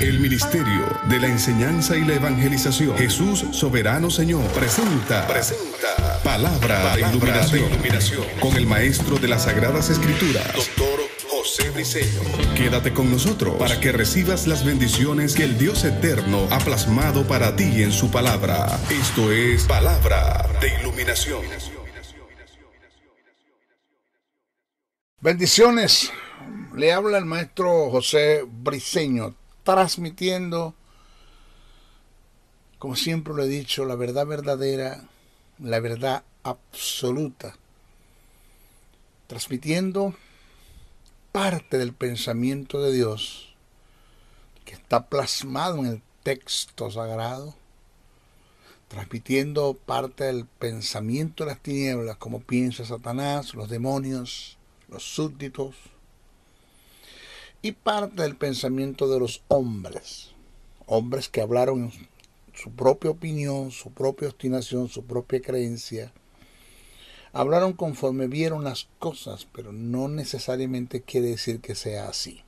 El Ministerio de la Enseñanza y la Evangelización, Jesús Soberano Señor, presenta Palabra de Iluminación con el Maestro de las Sagradas Escrituras, Dr. José Briceño. Quédate con nosotros para que recibas las bendiciones que el Dios Eterno ha plasmado para ti en su palabra. Esto es Palabra de Iluminación. Bendiciones. Le habla el Maestro José Briceño, transmitiendo, como siempre lo he dicho, la verdad verdadera, la verdad absoluta, transmitiendo parte del pensamiento de Dios que está plasmado en el texto sagrado, transmitiendo parte del pensamiento de las tinieblas, como piensa Satanás, los demonios, los súbditos, y parte del pensamiento de los hombres que hablaron su propia opinión, su propia obstinación, su propia creencia. Hablaron conforme vieron las cosas, pero no necesariamente quiere decir que sea así.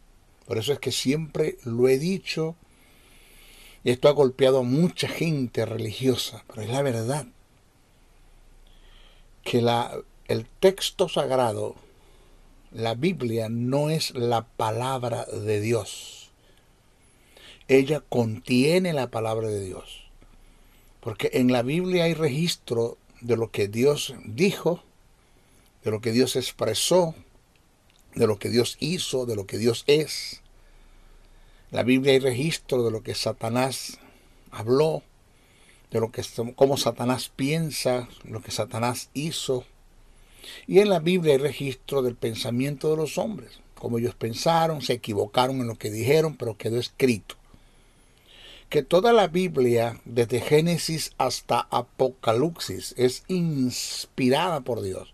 Por eso es que siempre lo he dicho, y esto ha golpeado a mucha gente religiosa, pero es la verdad, que el texto sagrado, la Biblia, no es la palabra de Dios. Ella contiene la palabra de Dios. Porque en la Biblia hay registro de lo que Dios dijo, de lo que Dios expresó, de lo que Dios hizo, de lo que Dios es. En la Biblia hay registro de lo que Satanás habló, de cómo Satanás piensa, lo que Satanás hizo. Y en la Biblia hay registro del pensamiento de los hombres, cómo ellos pensaron, se equivocaron en lo que dijeron, pero quedó escrito. Que toda la Biblia, desde Génesis hasta Apocalipsis, es inspirada por Dios.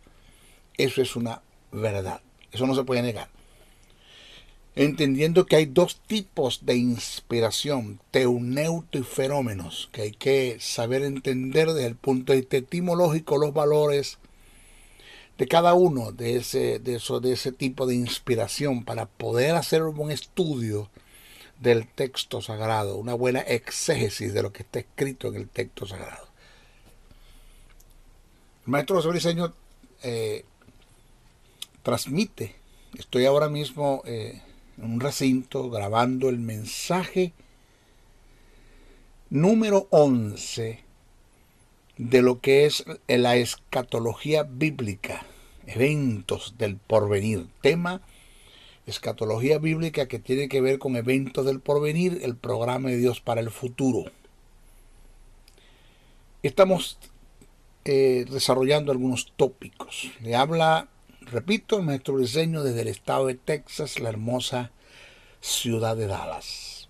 Eso es una verdad. Eso no se puede negar. Entendiendo que hay dos tipos de inspiración, teuneuto y fenómenos, que hay que saber entender desde el punto de vista etimológico los valores de cada uno de ese tipo de inspiración, para poder hacer un buen estudio del texto sagrado, una buena exégesis de lo que está escrito en el texto sagrado. El Maestro José Briceño transmite. Estoy ahora mismo en un recinto grabando el mensaje número 11 de lo que es la escatología bíblica, eventos del porvenir, tema escatología bíblica, que tiene que ver con eventos del porvenir, el programa de Dios para el futuro. Estamos desarrollando algunos tópicos. Le habla, repito, el Maestro Briceño desde el estado de Texas, la hermosa ciudad de Dallas.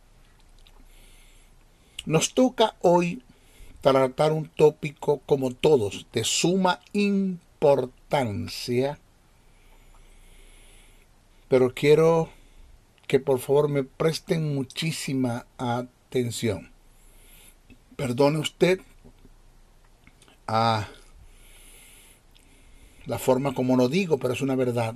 Nos toca hoy tratar un tópico, como todos, de suma importancia, pero quiero que por favor me presten muchísima atención. Perdone usted a la forma como lo digo, pero es una verdad.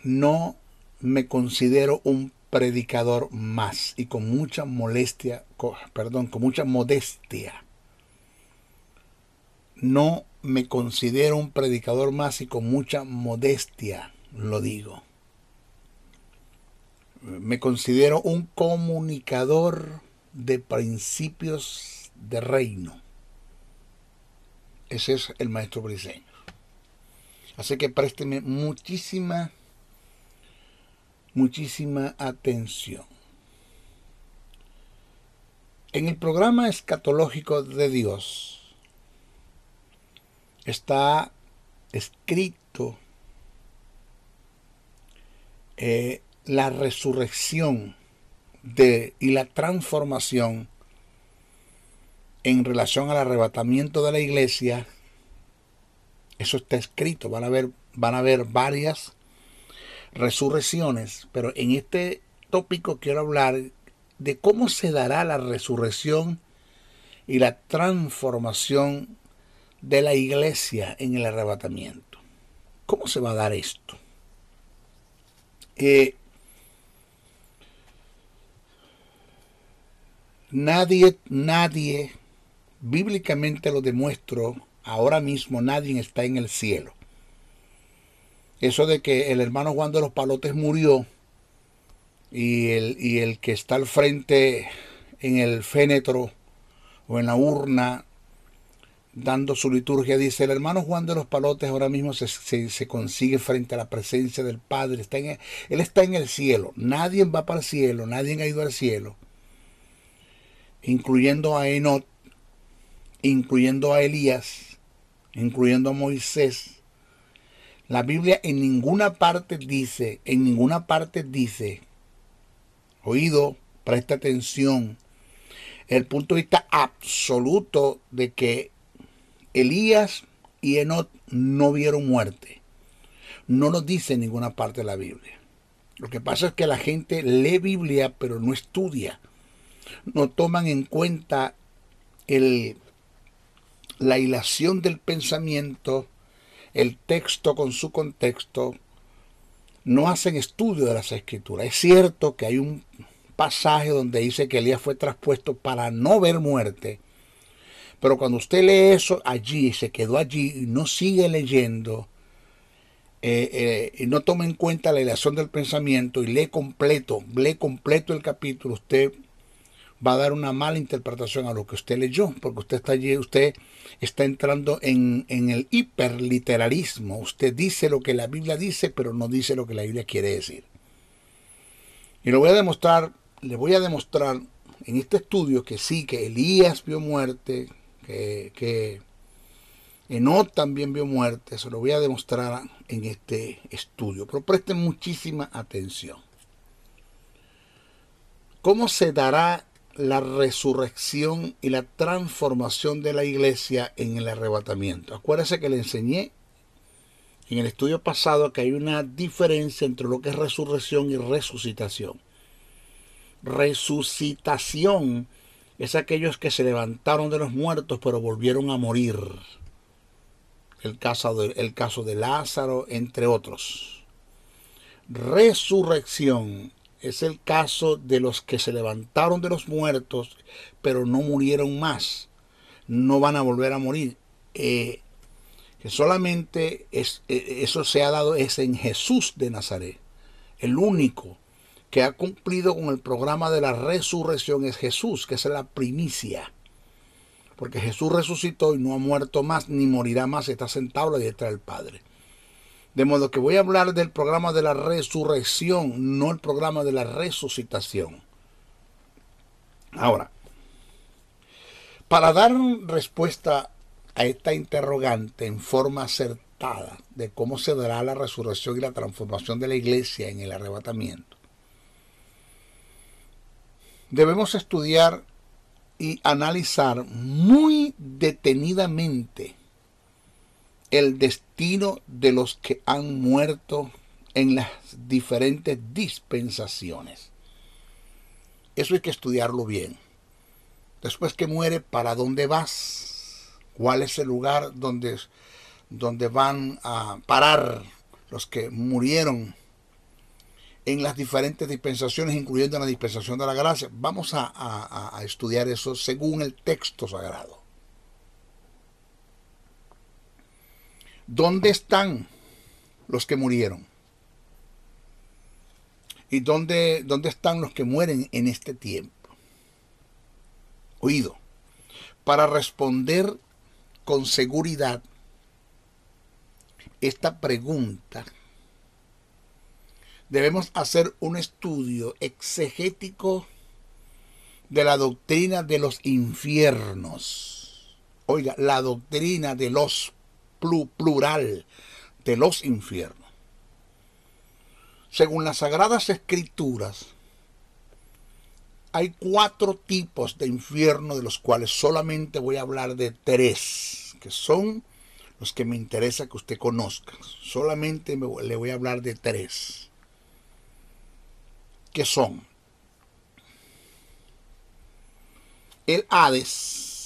No me considero un predicador más, y con mucha modestia. No me considero un predicador más, y con mucha modestia lo digo. Me considero un comunicador de principios de reino. Ese es el Maestro Briceño. Así que présteme muchísima atención. En el programa escatológico de Dios está escrito la resurrección y la transformación en relación al arrebatamiento de la iglesia. Eso está escrito. Van a haber varias resurrecciones, pero en este tópico quiero hablar de cómo se dará la resurrección y la transformación de la iglesia en el arrebatamiento. ¿Cómo se va a dar esto? Nadie, bíblicamente lo demuestro, ahora mismo nadie está en el cielo. Eso de que el hermano Juan de los Palotes murió y el que está al frente en el fénetro o en la urna dando su liturgia dice: el hermano Juan de los Palotes ahora mismo se consigue frente a la presencia del Padre, él está en el cielo. Nadie va para el cielo, nadie ha ido al cielo, incluyendo a Enoc, incluyendo a Elías, incluyendo a Moisés. La Biblia en ninguna parte dice, oído, presta atención, el punto de vista absoluto de que Elías y Enoc no vieron muerte. No lo dice en ninguna parte de la Biblia. Lo que pasa es que la gente lee Biblia pero no estudia. No toman en cuenta la hilación del pensamiento, el texto con su contexto. No hacen estudio de las Escrituras. Es cierto que hay un pasaje donde dice que Elías fue traspuesto para no ver muerte, pero cuando usted lee eso allí y se quedó allí y no sigue leyendo, y no toma en cuenta la hilación del pensamiento y lee completo el capítulo, usted va a dar una mala interpretación a lo que usted leyó, porque usted está entrando en el hiperliteralismo. Usted dice lo que la Biblia dice, pero no dice lo que la Biblia quiere decir. Y le voy a demostrar en este estudio que sí, que Elías vio muerte, que Enoc también vio muerte. Se lo voy a demostrar en este estudio, pero presten muchísima atención. ¿Cómo se dará la resurrección y la transformación de la iglesia en el arrebatamiento? Acuérdense que le enseñé en el estudio pasado que hay una diferencia entre lo que es resurrección y resucitación. Resucitación es aquellos que se levantaron de los muertos pero volvieron a morir. El caso de Lázaro, entre otros. Resurrección es el caso de los que se levantaron de los muertos, pero no murieron más. No van a volver a morir. Que solamente eso se ha dado es en Jesús de Nazaret. El único que ha cumplido con el programa de la resurrección es Jesús, que es la primicia. Porque Jesús resucitó y no ha muerto más, ni morirá más, está sentado a la diestra del Padre. De modo que voy a hablar del programa de la resurrección, no el programa de la resucitación. Ahora, para dar respuesta a esta interrogante en forma acertada de cómo se dará la resurrección y la transformación de la iglesia en el arrebatamiento, debemos estudiar y analizar muy detenidamente el destino de los que han muerto en las diferentes dispensaciones. Eso hay que estudiarlo bien. Después que muere, ¿para dónde vas? ¿Cuál es el lugar donde van a parar los que murieron en las diferentes dispensaciones, incluyendo la dispensación de la gracia? Vamos a estudiar eso según el texto sagrado. ¿Dónde están los que murieron? ¿Y dónde están los que mueren en este tiempo? Oído, para responder con seguridad esta pregunta, debemos hacer un estudio exegético de la doctrina de los infiernos. Oiga, la doctrina de los plural de los infiernos. Según las Sagradas Escrituras, hay 4 tipos de infierno, de los cuales solamente voy a hablar de 3, que son los que me interesa que usted conozca. Solamente le voy a hablar de 3, que son el Hades,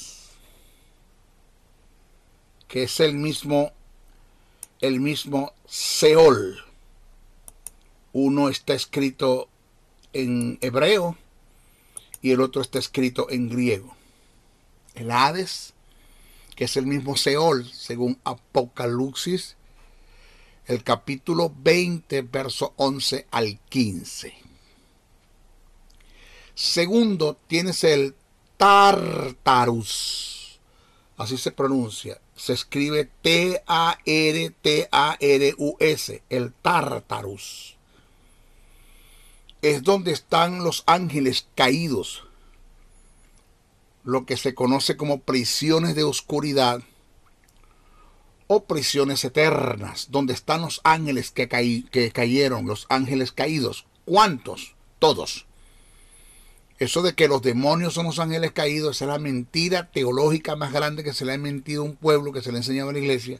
que es el mismo Seol. Uno está escrito en hebreo y el otro está escrito en griego. El Hades, que es el mismo Seol, según Apocalipsis, el capítulo 20, verso 11 al 15. Segundo, tienes el Tartarus, así se pronuncia, se escribe Tartarus, el Tartarus. Es donde están los ángeles caídos, lo que se conoce como prisiones de oscuridad o prisiones eternas, donde están los ángeles que cayeron, los ángeles caídos. ¿Cuántos? Todos. Eso de que los demonios son los ángeles caídos, esa es la mentira teológica más grande que se le ha mentido a un pueblo, que se le ha enseñado a la iglesia,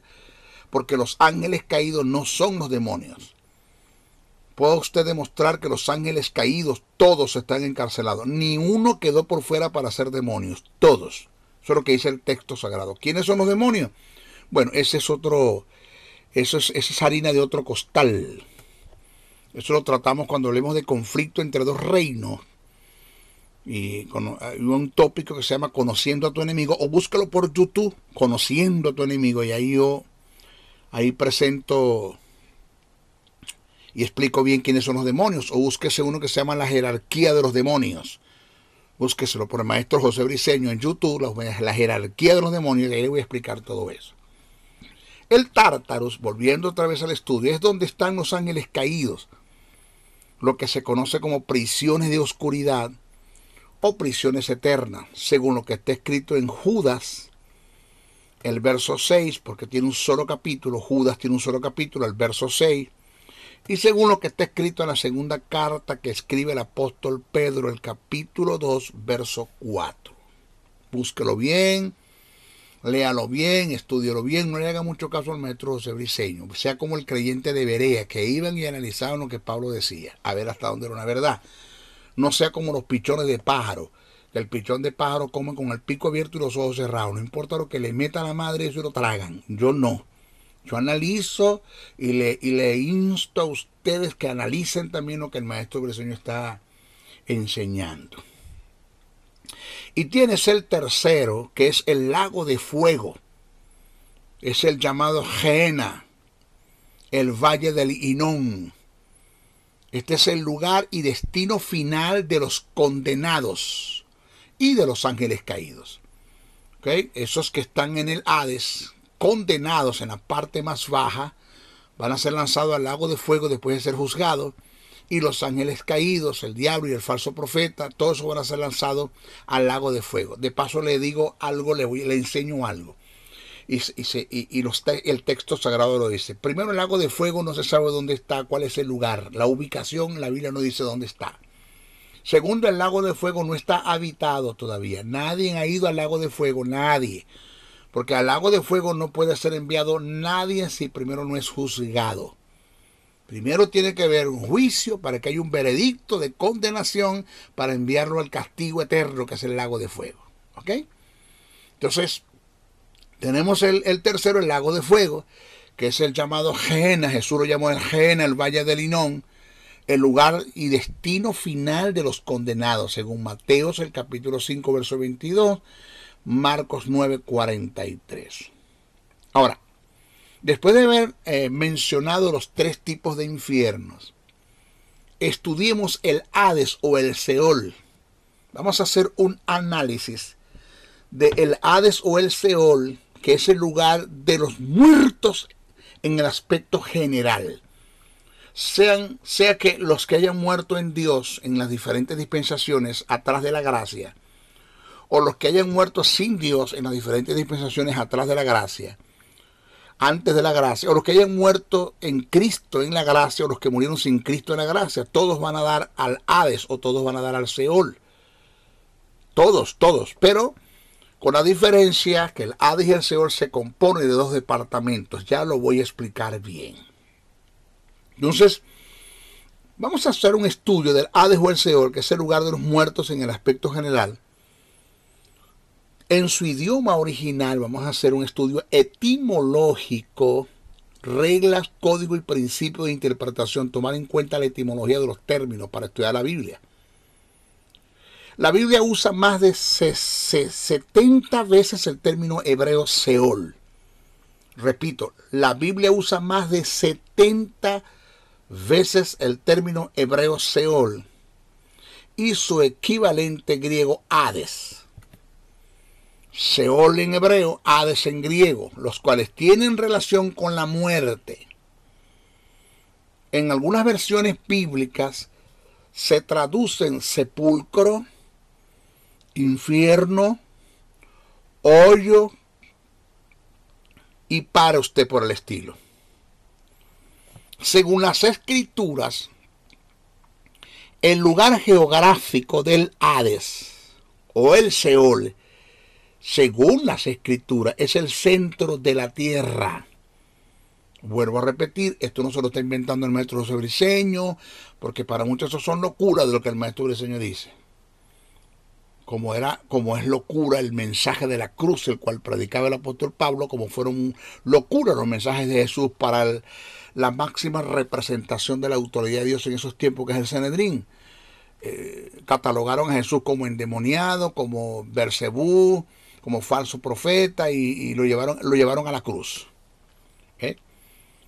porque los ángeles caídos no son los demonios. Puede usted demostrar que los ángeles caídos todos están encarcelados. Ni uno quedó por fuera para ser demonios. Todos. Eso es lo que dice el texto sagrado. ¿Quiénes son los demonios? Bueno, ese es otro, esa es harina de otro costal. Eso lo tratamos cuando hablemos de conflicto entre dos reinos. Y hay un tópico que se llama Conociendo a tu enemigo, o búscalo por YouTube, Conociendo a tu enemigo, y ahí presento y explico bien quiénes son los demonios, o búsquese uno que se llama La jerarquía de los demonios. Búsqueselo por el maestro José Briceño en YouTube, La jerarquía de los demonios, y ahí le voy a explicar todo eso. El Tártaros, volviendo otra vez al estudio, es donde están los ángeles caídos, lo que se conoce como prisiones de oscuridad o prisiones eternas, según lo que está escrito en Judas, el verso 6, porque tiene un solo capítulo, Judas tiene un solo capítulo, el verso 6, y según lo que está escrito en la segunda carta que escribe el apóstol Pedro, el capítulo 2, verso 4. Búsquelo bien, léalo bien, estúdielo bien, no le haga mucho caso al maestro José Briceño, sea como el creyente de Berea, que iban y analizaban lo que Pablo decía, a ver hasta dónde era una verdad. No sea como los pichones de pájaro, que el pichón de pájaro come con el pico abierto y los ojos cerrados. No importa lo que le meta a la madre, eso lo tragan. Yo no. Yo analizo y le insto a ustedes que analicen también lo que el maestro Briceño está enseñando. Y tienes el tercero, que es el lago de fuego. Es el llamado Gehenna, el valle del Hinnom. Este es el lugar y destino final de los condenados y de los ángeles caídos. ¿Okay? Esos que están en el Hades, condenados en la parte más baja, van a ser lanzados al lago de fuego después de ser juzgados. Y los ángeles caídos, el diablo y el falso profeta, todos esos van a ser lanzados al lago de fuego. De paso le digo algo, le enseño algo. El texto sagrado lo dice. Primero, el lago de fuego no se sabe dónde está, cuál es el lugar. La ubicación, la Biblia no dice dónde está. Segundo, el lago de fuego no está habitado todavía. Nadie ha ido al lago de fuego, nadie. Porque al lago de fuego no puede ser enviado nadie si primero no es juzgado. Primero tiene que haber un juicio para que haya un veredicto de condenación para enviarlo al castigo eterno que es el lago de fuego. ¿Ok? Entonces, tenemos el tercero, el lago de fuego, que es el llamado Gehenna. Jesús lo llamó el Gehenna, el valle del Hinnom, el lugar y destino final de los condenados, según Mateos, el capítulo 5, verso 22, Marcos 9, 43. Ahora, después de haber mencionado los tres tipos de infiernos, estudiemos el Hades o el Seol. Vamos a hacer un análisis del Hades o el Seol, que es el lugar de los muertos en el aspecto general. Sea que los que hayan muerto en Dios en las diferentes dispensaciones atrás de la gracia, o los que hayan muerto sin Dios en las diferentes dispensaciones atrás de la gracia, antes de la gracia, o los que hayan muerto en Cristo en la gracia, o los que murieron sin Cristo en la gracia, todos van a dar al Hades o todos van a dar al Seol. Todos, pero con la diferencia que el Hades y el Seol se compone de dos departamentos. Ya lo voy a explicar bien. Entonces, vamos a hacer un estudio del Hades o el Seol, que es el lugar de los muertos en el aspecto general. En su idioma original vamos a hacer un estudio etimológico, reglas, código y principios de interpretación, tomar en cuenta la etimología de los términos para estudiar la Biblia. La Biblia usa más de 70 veces el término hebreo Seol. Repito, la Biblia usa más de 70 veces el término hebreo Seol y su equivalente griego Hades. Seol en hebreo, Hades en griego, los cuales tienen relación con la muerte. En algunas versiones bíblicas se traducen sepulcro, infierno, hoyo y para usted por el estilo. Según las escrituras, el lugar geográfico del Hades o el Seol, según las escrituras, es el centro de la tierra. Vuelvo a repetir, esto no se lo está inventando el maestro José Briceño, porque para muchos eso son locuras de lo que el maestro Briceño dice. Como es locura el mensaje de la cruz, el cual predicaba el apóstol Pablo, como fueron locuras los mensajes de Jesús para la máxima representación de la autoridad de Dios en esos tiempos, que es el Sanedrín. Catalogaron a Jesús como endemoniado, como Beelzebú, como falso profeta, y lo llevaron a la cruz.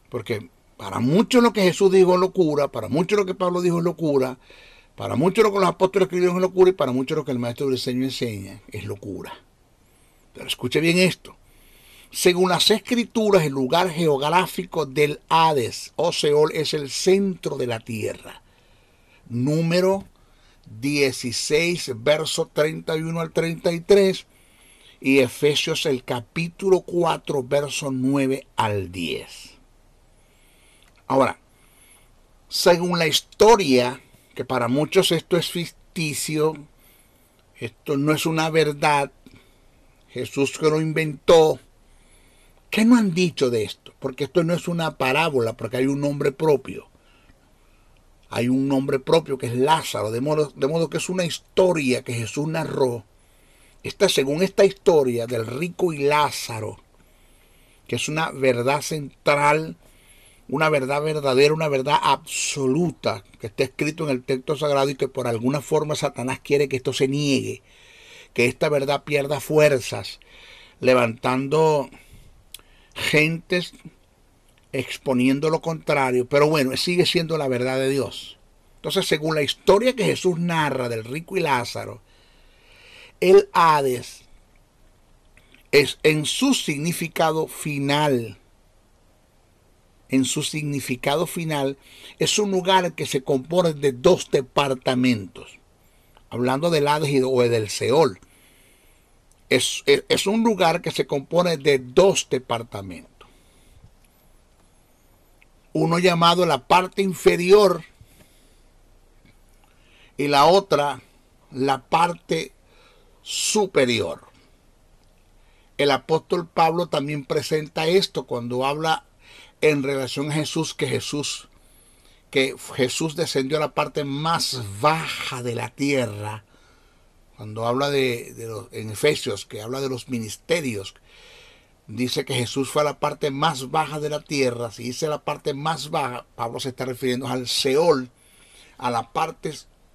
Porque para muchos lo que Jesús dijo es locura, para muchos lo que Pablo dijo es locura, para muchos lo que los apóstoles escribieron es locura, y para muchos lo que el maestro Briceño enseña es locura. Pero escuche bien esto. Según las escrituras, el lugar geográfico del Hades o Seol es el centro de la tierra. Número 16, verso 31 al 33, y Efesios el capítulo 4, verso 9 al 10. Ahora, según la historia, que para muchos esto es ficticio, esto no es una verdad, Jesús que lo inventó, ¿qué no han dicho de esto? Porque esto no es una parábola, porque hay un nombre propio. Hay un nombre propio que es Lázaro, de modo que es una historia que Jesús narró. Según esta historia del rico y Lázaro, que es una verdad central, una verdad verdadera, una verdad absoluta, que está escrito en el texto sagrado, y que por alguna forma Satanás quiere que esto se niegue, que esta verdad pierda fuerzas, levantando gentes exponiendo lo contrario, pero bueno, sigue siendo la verdad de Dios. Entonces, según la historia que Jesús narra del rico y Lázaro, el Hades es en su significado final. En su significado final es un lugar que se compone de dos departamentos. Hablando del Hades o del Seol, es un lugar que se compone de dos departamentos. Uno llamado la parte inferior y la otra la parte superior. El apóstol Pablo también presenta esto cuando habla en relación a Jesús, que Jesús descendió a la parte más baja de la tierra. Cuando habla en Efesios, que habla de los ministerios, dice que Jesús fue a la parte más baja de la tierra. Si dice la parte más baja, Pablo se está refiriendo al Seol, a la parte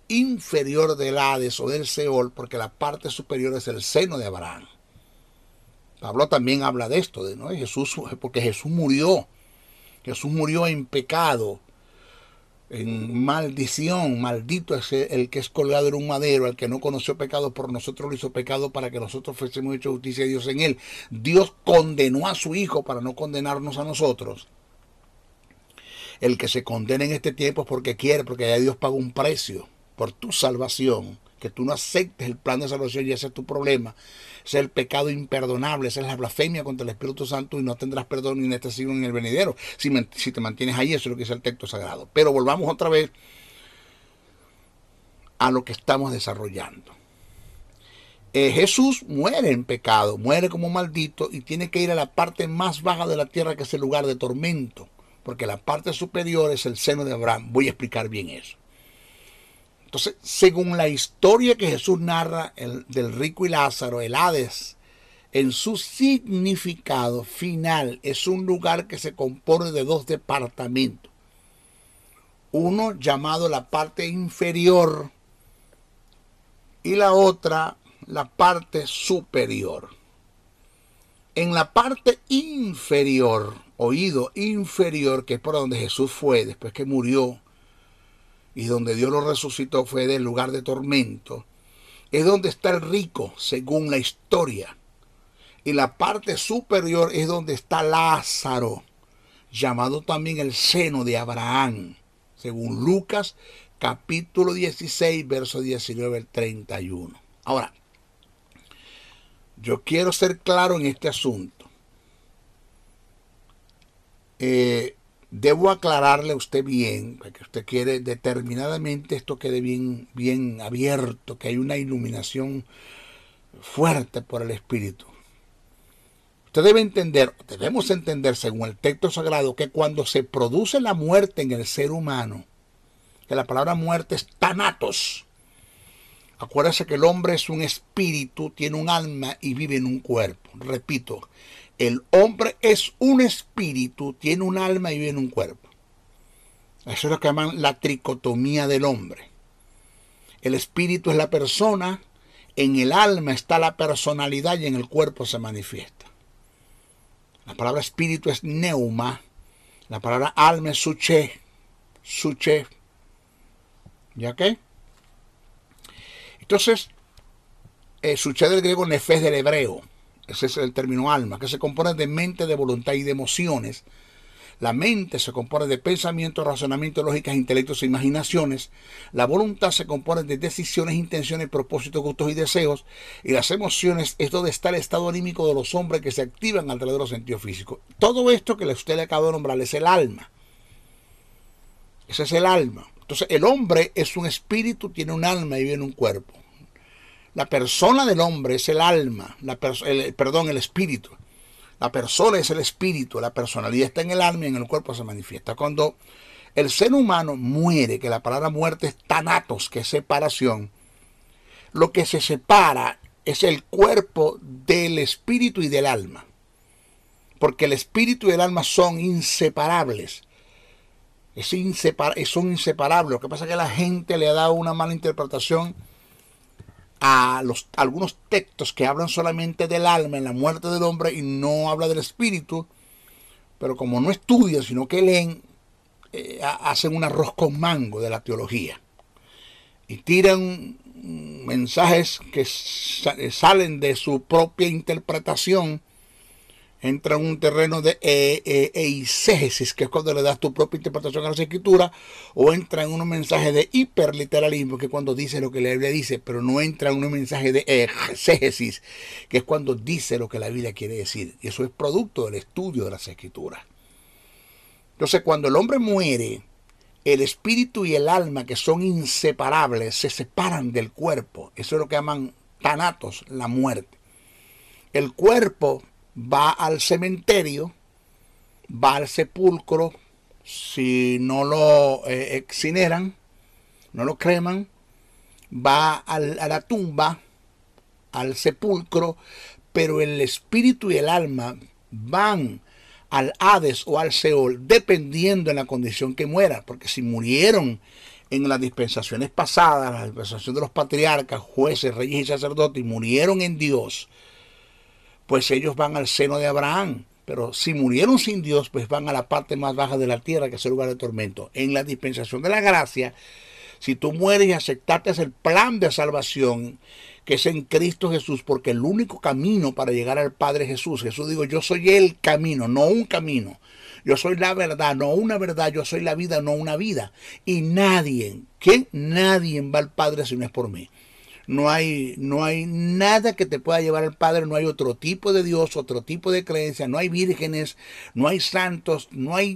inferior del Hades o del Seol, porque la parte superior es el seno de Abraham. Pablo también habla de esto, ¿no? Porque Jesús murió en pecado, en maldición. Maldito es el que es colgado en un madero, el que no conoció pecado, por nosotros lo hizo pecado para que nosotros fuésemos hechos justicia de Dios en él. Dios condenó a su Hijo para no condenarnos a nosotros. El que se condena en este tiempo es porque quiere, porque ya Dios pagó un precio por tu salvación. Que tú no aceptes el plan de salvación, y ese es tu problema. Ese es el pecado imperdonable, esa es la blasfemia contra el Espíritu Santo, y no tendrás perdón ni en este siglo ni en el venidero si te mantienes ahí. Eso es lo que dice el texto sagrado. Pero volvamos otra vez a lo que estamos desarrollando. Jesús muere en pecado, muere como maldito, y tiene que ir a la parte más baja de la tierra, que es el lugar de tormento, porque la parte superior es el seno de Abraham. Voy a explicar bien eso. Entonces, según la historia que Jesús narra del rico y Lázaro, el Hades, en su significado final, es un lugar que se compone de dos departamentos. Uno llamado la parte inferior, y la otra, la parte superior. En la parte inferior, oído inferior, que es por donde Jesús fue después que murió y donde Dios lo resucitó, fue del lugar de tormento, es donde está el rico, según la historia. Y la parte superior es donde está Lázaro, llamado también el seno de Abraham, según Lucas capítulo 16, verso 19 al 31. Ahora, yo quiero ser claro en este asunto. Debo aclararle a usted bien, porque usted quiere determinadamente esto quede bien abierto, que hay una iluminación fuerte por el Espíritu. Usted debe entender, debemos entender según el texto sagrado, que cuando se produce la muerte en el ser humano, que la palabra muerte es thanatos. Acuérdese que el hombre es un espíritu, tiene un alma y vive en un cuerpo. Repito, el hombre es un espíritu, tiene un alma y vive en un cuerpo. Eso es lo que llaman la tricotomía del hombre. El espíritu es la persona, en el alma está la personalidad y en el cuerpo se manifiesta. La palabra espíritu es neuma, la palabra alma es suche. ¿Ya qué? Entonces, suche del griego, nefes del hebreo. Ese es el término alma, que se compone de mente, de voluntad y de emociones. La mente se compone de pensamientos, razonamientos, lógicas, intelectos e imaginaciones. La voluntad se compone de decisiones, intenciones, propósitos, gustos y deseos. Y las emociones es donde está el estado anímico de los hombres que se activan a través de los sentidos físicos. Todo esto que usted le acabo de nombrar es el alma. Ese es el alma. Entonces el hombre es un espíritu, tiene un alma y vive en un cuerpo. La persona del hombre es el alma, el espíritu. La persona es el espíritu, la personalidad está en el alma y en el cuerpo se manifiesta. Cuando el ser humano muere, que la palabra muerte es thanatos, que es separación, lo que se separa es el cuerpo del espíritu y del alma. Porque el espíritu y el alma son inseparables. Son inseparables. Lo que pasa es que la gente le ha dado una mala interpretación a algunos textos que hablan solamente del alma en la muerte del hombre y no habla del espíritu, pero como no estudian sino que leen, hacen un arroz con mango de la teología y tiran mensajes que salen de su propia interpretación, entran en un terreno de eisegesis, que es cuando le das tu propia interpretación a las escrituras, o entra en un mensaje de hiperliteralismo, que es cuando dice lo que la Biblia dice, pero no entra en un mensaje de exégesis, que es cuando dice lo que la Biblia quiere decir. Y eso es producto del estudio de las escrituras. Entonces, cuando el hombre muere, el espíritu y el alma, que son inseparables, se separan del cuerpo. Eso es lo que llaman thanatos, la muerte. El cuerpo va al cementerio, va al sepulcro, si no lo incineran, no lo creman, va a la tumba, al sepulcro, pero el espíritu y el alma van al Hades o al Seol, dependiendo de la condición que muera, porque si murieron en las dispensaciones pasadas, la dispensación de los patriarcas, jueces, reyes y sacerdotes, y murieron en Dios, pues ellos van al seno de Abraham. Pero si murieron sin Dios, pues van a la parte más baja de la tierra, que es el lugar de tormento. En la dispensación de la gracia, si tú mueres y aceptaste el plan de salvación, que es en Cristo Jesús, porque el único camino para llegar al Padre es Jesús. Jesús dijo, yo soy el camino, no un camino. Yo soy la verdad, no una verdad. Yo soy la vida, no una vida. Y nadie va al Padre si no es por mí. No hay nada que te pueda llevar al Padre, no hay otro tipo de Dios, otro tipo de creencia, no hay vírgenes, no hay santos, no hay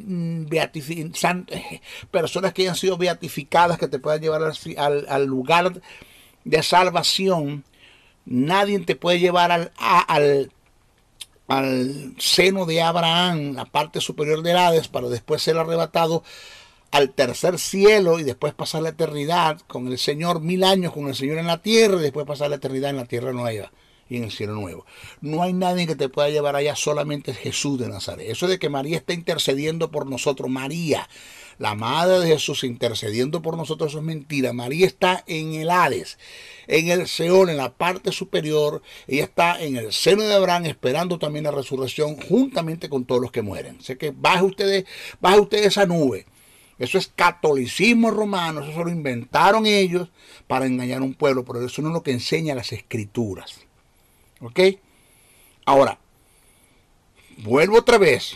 personas que hayan sido beatificadas que te puedan llevar al lugar de salvación. Nadie te puede llevar al seno de Abraham, la parte superior del Hades, para después ser arrebatado al tercer cielo y después pasar la eternidad con el Señor, 1000 años con el Señor en la tierra, y después pasar la eternidad en la tierra nueva y en el cielo nuevo. No hay nadie que te pueda llevar allá, solamente Jesús de Nazaret. Eso de que María está intercediendo por nosotros, María, la madre de Jesús intercediendo por nosotros, eso es mentira. María está en el Hades, en el Seol, en la parte superior. Ella está en el seno de Abraham esperando también la resurrección juntamente con todos los que mueren. Así que baje usted esa nube. Eso es catolicismo romano, eso se lo inventaron ellos para engañar a un pueblo, pero eso no es lo que enseña las escrituras. ¿Ok? Ahora, vuelvo otra vez.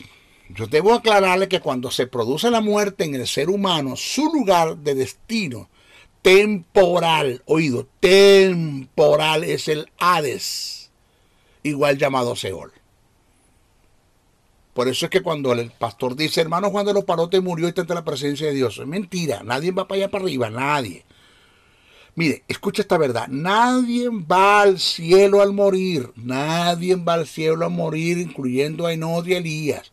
Yo debo aclararle que cuando se produce la muerte en el ser humano, su lugar de destino temporal, oído, temporal, es el Hades, igual llamado Seol. Por eso es que cuando el pastor dice, hermano Juan de los Parotes murió y está ante la presencia de Dios, es mentira, nadie va para allá para arriba, nadie. Mire, escucha esta verdad, nadie va al cielo al morir, nadie va al cielo al morir, incluyendo a Enoch y Elías.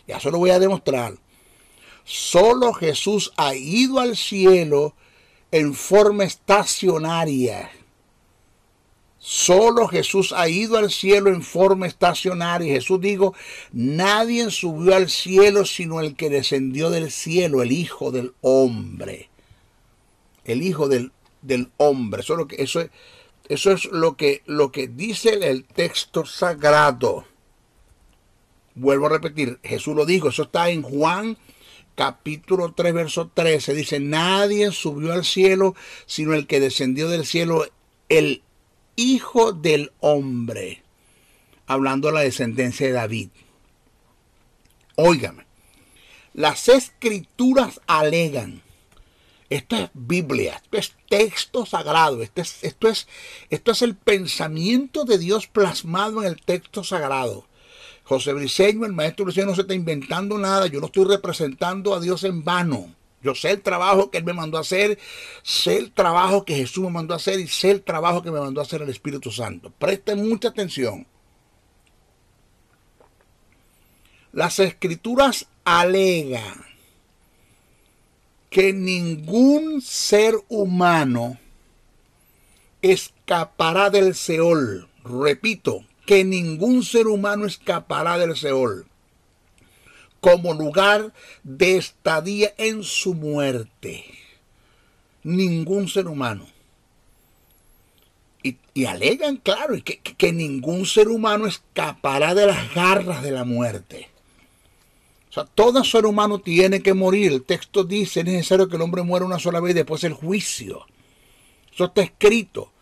Ya se lo voy a demostrar. Solo Jesús ha ido al cielo en forma estacionaria. Solo Jesús ha ido al cielo en forma estacionaria. Jesús dijo, nadie subió al cielo sino el que descendió del cielo, el Hijo del Hombre. El Hijo del Hombre. Eso es lo que dice el texto sagrado. Vuelvo a repetir, Jesús lo dijo, eso está en Juan capítulo 3, verso 13. Dice, nadie subió al cielo sino el que descendió del cielo, el Hijo del Hombre, hablando de la descendencia de David. Óigame, las escrituras alegan, esto es Biblia, esto es texto sagrado, esto es el pensamiento de Dios plasmado en el texto sagrado. José Briceño, el maestro Briceño, no se está inventando nada, yo no estoy representando a Dios en vano. Yo sé el trabajo que Él me mandó a hacer, sé el trabajo que Jesús me mandó a hacer y sé el trabajo que me mandó a hacer el Espíritu Santo. Presten mucha atención. Las Escrituras alegan que ningún ser humano escapará del Seol. Repito, que ningún ser humano escapará del Seol como lugar de estadía en su muerte. Ningún ser humano. Y alegan, claro, que ningún ser humano escapará de las garras de la muerte. O sea, todo ser humano tiene que morir. El texto dice, es necesario que el hombre muera una sola vez y después el juicio. Eso está escrito.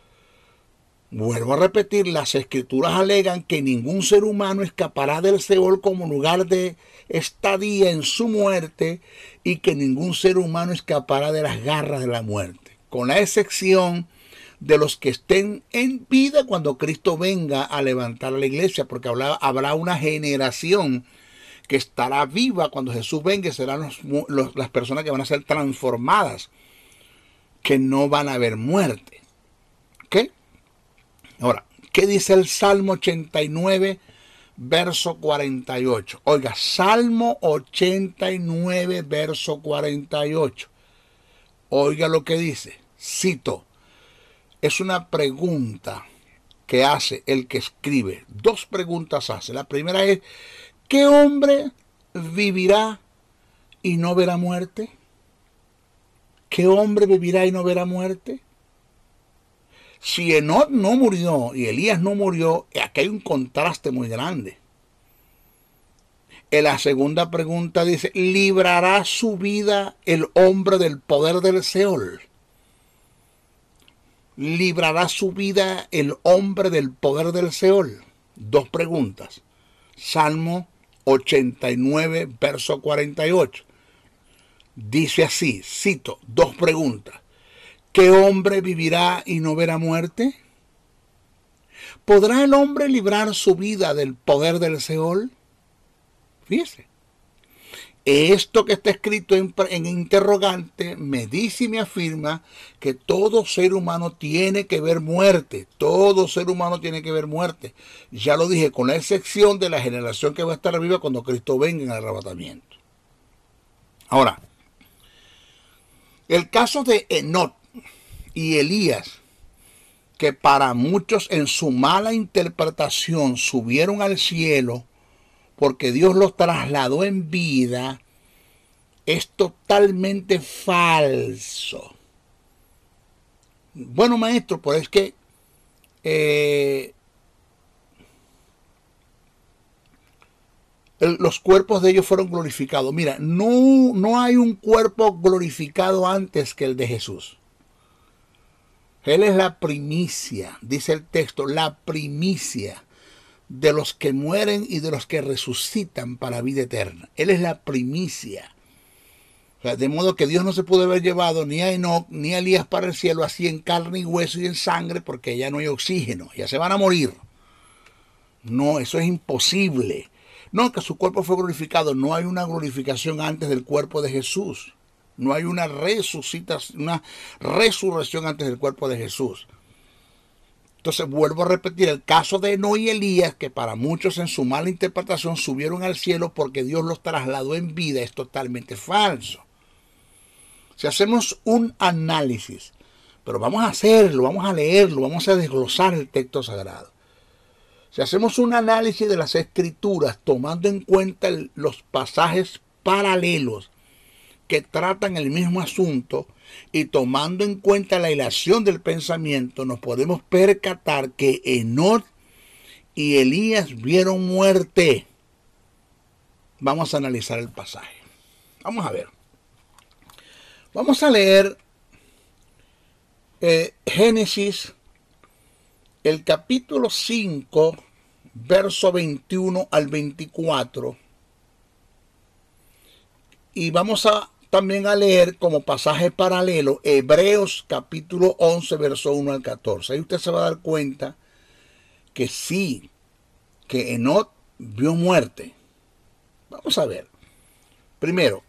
Vuelvo a repetir, las escrituras alegan que ningún ser humano escapará del Seol como lugar de estadía en su muerte y que ningún ser humano escapará de las garras de la muerte, con la excepción de los que estén en vida cuando Cristo venga a levantar a la iglesia, porque habrá una generación que estará viva cuando Jesús venga, serán las personas que van a ser transformadas, que no van a haber muerte. ¿Ok? Ahora, ¿qué dice el Salmo 89, verso 48? Oiga, Salmo 89, verso 48. Oiga lo que dice. Cito. Es una pregunta que hace el que escribe. Dos preguntas hace. La primera es, ¿qué hombre vivirá y no verá muerte? ¿Qué hombre vivirá y no verá muerte? Si Enoch no murió y Elías no murió, aquí hay un contraste muy grande. En la segunda pregunta dice, ¿librará su vida el hombre del poder del Seol? ¿Librará su vida el hombre del poder del Seol? Dos preguntas. Salmo 89, verso 48. Dice así, cito, dos preguntas. ¿Qué hombre vivirá y no verá muerte? ¿Podrá el hombre librar su vida del poder del Seol? Fíjese. Esto que está escrito en interrogante me dice y me afirma que todo ser humano tiene que ver muerte. Todo ser humano tiene que ver muerte. Ya lo dije, con la excepción de la generación que va a estar viva cuando Cristo venga en el arrebatamiento. Ahora, el caso de Enoch y Elías, que para muchos en su mala interpretación subieron al cielo porque Dios los trasladó en vida, es totalmente falso. Bueno, maestro, pues es que los cuerpos de ellos fueron glorificados. Mira, no hay un cuerpo glorificado antes que el de Jesús. Él es la primicia, dice el texto, la primicia de los que mueren y de los que resucitan para vida eterna. Él es la primicia. O sea, de modo que Dios no se pudo haber llevado ni a Enoc ni a Elías para el cielo así en carne y hueso y en sangre, porque ya no hay oxígeno, ya se van a morir. No, eso es imposible. No, que su cuerpo fue glorificado. No hay una glorificación antes del cuerpo de Jesús. No hay una resurrección antes del cuerpo de Jesús. Entonces vuelvo a repetir el caso de Enoc y Elías, que para muchos en su mala interpretación subieron al cielo porque Dios los trasladó en vida, es totalmente falso. Si hacemos un análisis, pero vamos a hacerlo, vamos a leerlo, vamos a desglosar el texto sagrado. Si hacemos un análisis de las escrituras tomando en cuenta los pasajes paralelos que tratan el mismo asunto y tomando en cuenta la ilación del pensamiento, nos podemos percatar que Enoc y Elías vieron muerte. Vamos a analizar el pasaje. Vamos a ver. Vamos a leer Génesis, el capítulo 5, verso 21 al 24. Y vamos también a leer como pasaje paralelo Hebreos capítulo 11, verso 1 al 14. Ahí usted se va a dar cuenta que sí, que Enoc vio muerte. Vamos a ver. Primero,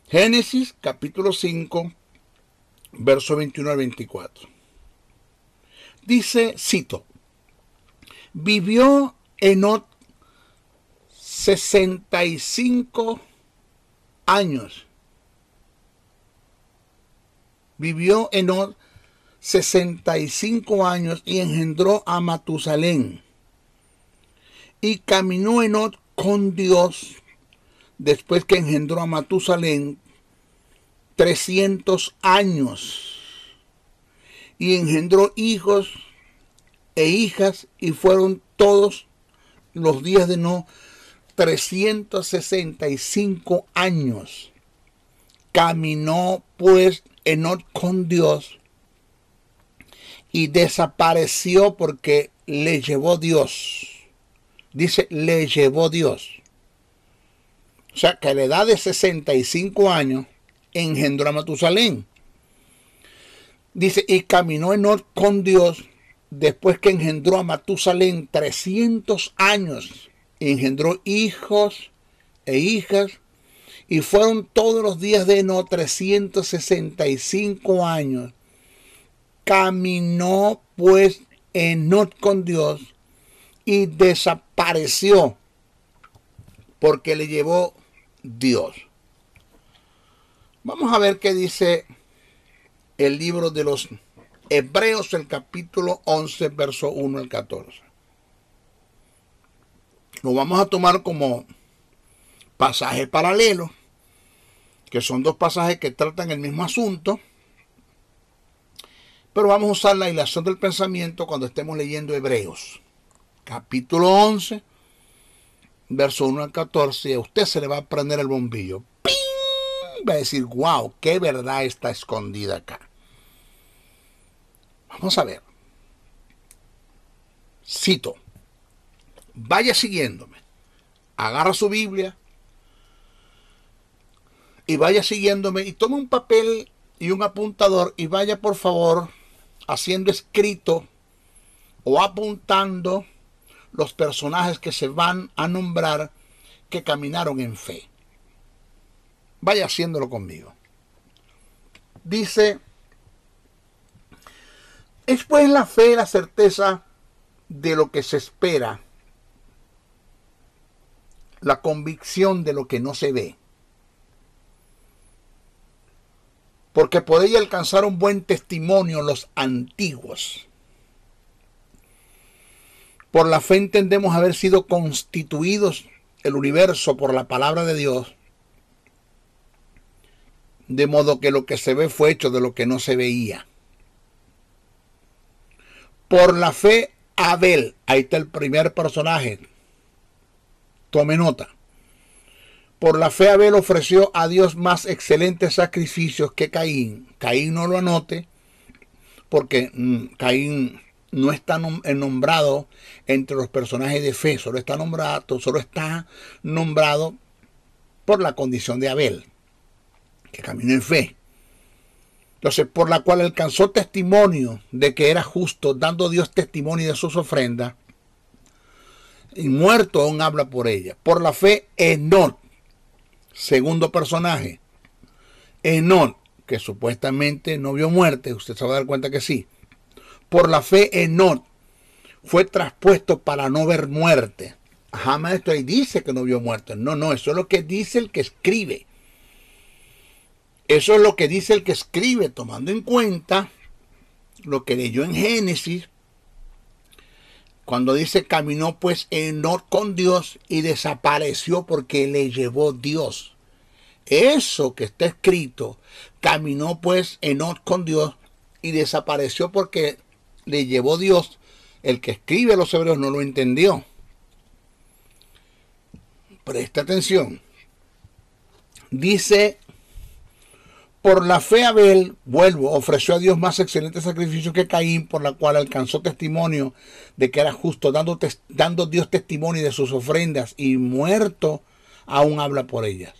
Génesis capítulo 5, verso 21 al 24. Dice, cito, vivió Enoc 65 años. Vivió Enoc 65 años y engendró a Matusalén. Y caminó Enoc con Dios después que engendró a Matusalén 300 años. Y engendró hijos e hijas y fueron todos los días de Enoc 365 años. Caminó pues Enoc con Dios y desapareció porque le llevó Dios. Dice, le llevó Dios. O sea, que a la edad de 65 años engendró a Matusalén. Dice, y caminó Enoc con Dios después que engendró a Matusalén 300 años. Engendró hijos e hijas y fueron todos los días de Enoc 365 años. Caminó pues Enoc con Dios y desapareció porque le llevó Dios. Vamos a ver qué dice el libro de los Hebreos, el capítulo 11, verso 1 al 14. Lo vamos a tomar como pasaje paralelo, que son dos pasajes que tratan el mismo asunto, pero vamos a usar la hilación del pensamiento cuando estemos leyendo Hebreos, capítulo 11, verso 1 al 14, y a usted se le va a prender el bombillo. ¡Ping! Va a decir, wow, qué verdad está escondida acá. Vamos a ver. Cito. Vaya siguiéndome. Agarra su Biblia y vaya siguiéndome y toma un papel y un apuntador y vaya por favor haciendo escrito o apuntando los personajes que se van a nombrar que caminaron en fe. Vaya haciéndolo conmigo. Dice, es pues la fe la certeza de lo que se espera, la convicción de lo que no se ve. Porque por ella alcanzaron buen testimonio los antiguos. Por la fe entendemos haber sido constituidos el universo por la palabra de Dios, De modo que lo que se ve fue hecho de lo que no se veía. Por la fe, Abel, ahí está el primer personaje. Tome nota. Por la fe, Abel ofreció a Dios más excelentes sacrificios que Caín. Caín no lo anote, porque Caín no está nombrado entre los personajes de fe, solo está nombrado por la condición de Abel, que caminó en fe. Entonces, por la cual alcanzó testimonio de que era justo, dando Dios testimonio de sus ofrendas, y muerto aún habla por ella. Por la fe, Enoc, segundo personaje. Enoc, que supuestamente no vio muerte, usted se va a dar cuenta que sí. Por la fe, Enoc fue traspuesto para no ver muerte. Ajá, maestro, ahí dice que no vio muerte. No, eso es lo que dice el que escribe. Eso es lo que dice el que escribe, tomando en cuenta lo que leyó en Génesis, cuando dice caminó pues Enoc con Dios y desapareció porque le llevó Dios. Eso que está escrito, caminó pues Enoc con Dios y desapareció porque le llevó Dios, el que escribe a los hebreos no lo entendió. Presta atención. Dice, por la fe Abel, ofreció a Dios más excelentes sacrificios que Caín, por la cual alcanzó testimonio de que era justo, dando Dios testimonio de sus ofrendas, y muerto aún habla por ellas.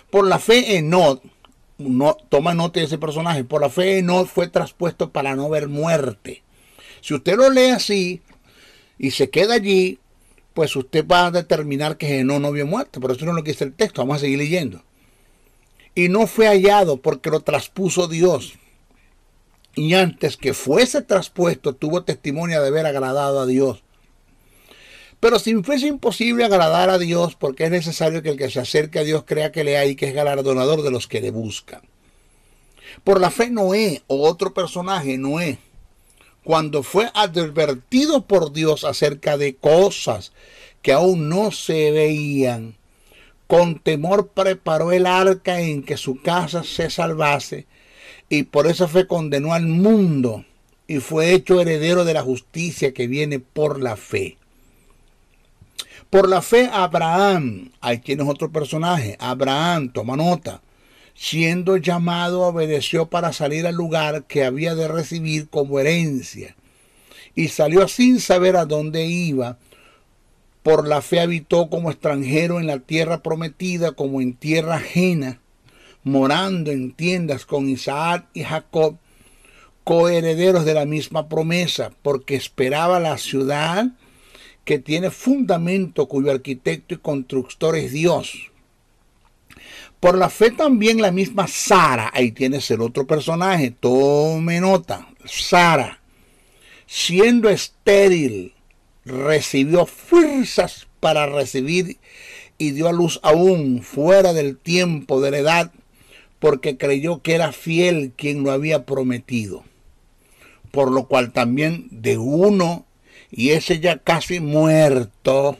Por la fe Enoc, toma nota de ese personaje, por la fe Enoc fue traspuesto para no ver muerte. Si usted lo lee así y se queda allí, pues usted va a determinar que Enoc no vio muerte, pero eso no es lo que dice el texto. Vamos a seguir leyendo. Y no fue hallado porque lo traspuso Dios. Y antes que fuese traspuesto, tuvo testimonio de haber agradado a Dios. Pero si fuese imposible agradar a Dios, porque es necesario que el que se acerque a Dios crea que le hay y que es galardonador de los que le buscan. Por la fe Noé, o otro personaje, Noé, cuando fue advertido por Dios acerca de cosas que aún no se veían, con temor preparó el arca en que su casa se salvase, y por esa fe condenó al mundo y fue hecho heredero de la justicia que viene por la fe. Por la fe Abraham, ahí tienes otro personaje, Abraham, toma nota, siendo llamado obedeció para salir al lugar que había de recibir como herencia, y salió sin saber a dónde iba. Por la fe habitó como extranjero en la tierra prometida, como en tierra ajena, morando en tiendas con Isaac y Jacob, coherederos de la misma promesa, porque esperaba la ciudad que tiene fundamento, cuyo arquitecto y constructor es Dios. Por la fe también la misma Sara, ahí tienes el otro personaje, tome nota, Sara, siendo estéril, recibió fuerzas para recibir y dio a luz aún fuera del tiempo de la edad, porque creyó que era fiel quien lo había prometido. Por lo cual también de uno, y ese ya casi muerto,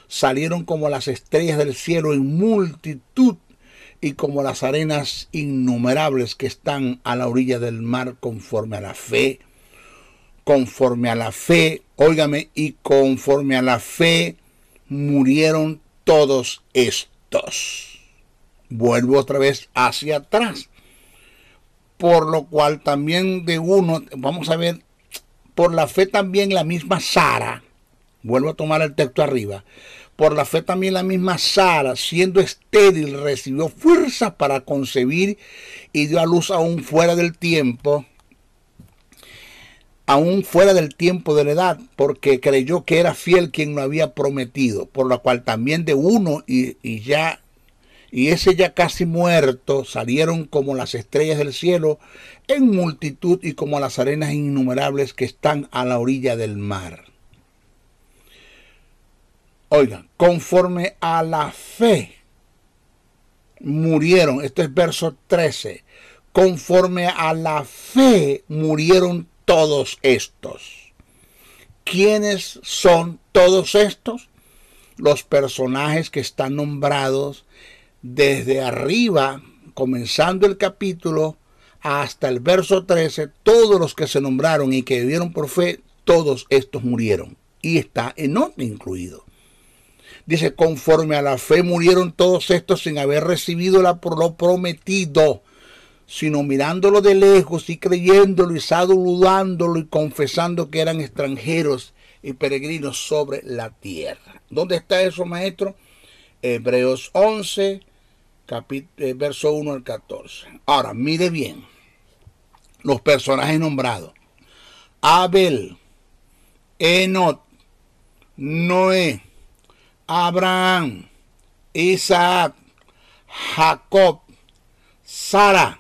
salieron como las estrellas del cielo en multitud y como las arenas innumerables que están a la orilla del mar, conforme a la fe, óigame, y conforme a la fe murieron todos estos. Vuelvo otra vez hacia atrás. Por lo cual también de uno, vamos a ver, por la fe también la misma Sara, vuelvo a tomar el texto arriba, por la fe también la misma Sara, siendo estéril, recibió fuerza para concebir y dio a luz aún fuera del tiempo de la edad, porque creyó que era fiel quien lo había prometido, por lo cual también de uno y ese ya casi muerto salieron como las estrellas del cielo en multitud y como las arenas innumerables que están a la orilla del mar. Oigan, conforme a la fe murieron, esto es verso 13, conforme a la fe murieron todos estos. ¿Quiénes son todos estos? Los personajes que están nombrados desde arriba comenzando el capítulo hasta el verso 13, todos los que se nombraron y que vivieron por fe, todos estos murieron. Y está Enoc incluido. Dice, conforme a la fe murieron todos estos sin haber recibido lo prometido, sino mirándolo de lejos y creyéndolo y saludándolo y confesando que eran extranjeros y peregrinos sobre la tierra. ¿Dónde está eso, maestro? Hebreos 11, verso 1 al 14. Ahora, mire bien los personajes nombrados: Abel, Enoc, Noé, Abraham, Isaac, Jacob, Sara.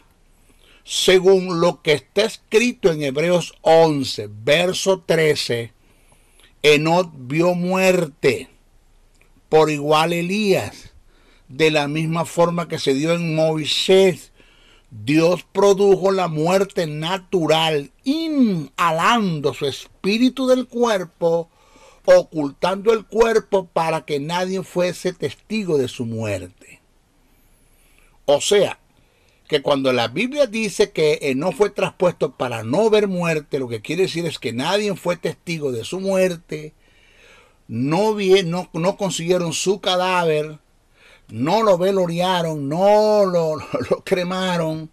Según lo que está escrito en Hebreos 11, verso 13, Enoc vio muerte, por igual Elías, de la misma forma que se dio en Moisés. Dios produjo la muerte natural, inhalando su espíritu del cuerpo, ocultando el cuerpo para que nadie fuese testigo de su muerte. O sea, que cuando la Biblia dice que no fue traspuesto para no ver muerte, lo que quiere decir es que nadie fue testigo de su muerte, no consiguieron su cadáver, no lo veloriaron, no lo cremaron.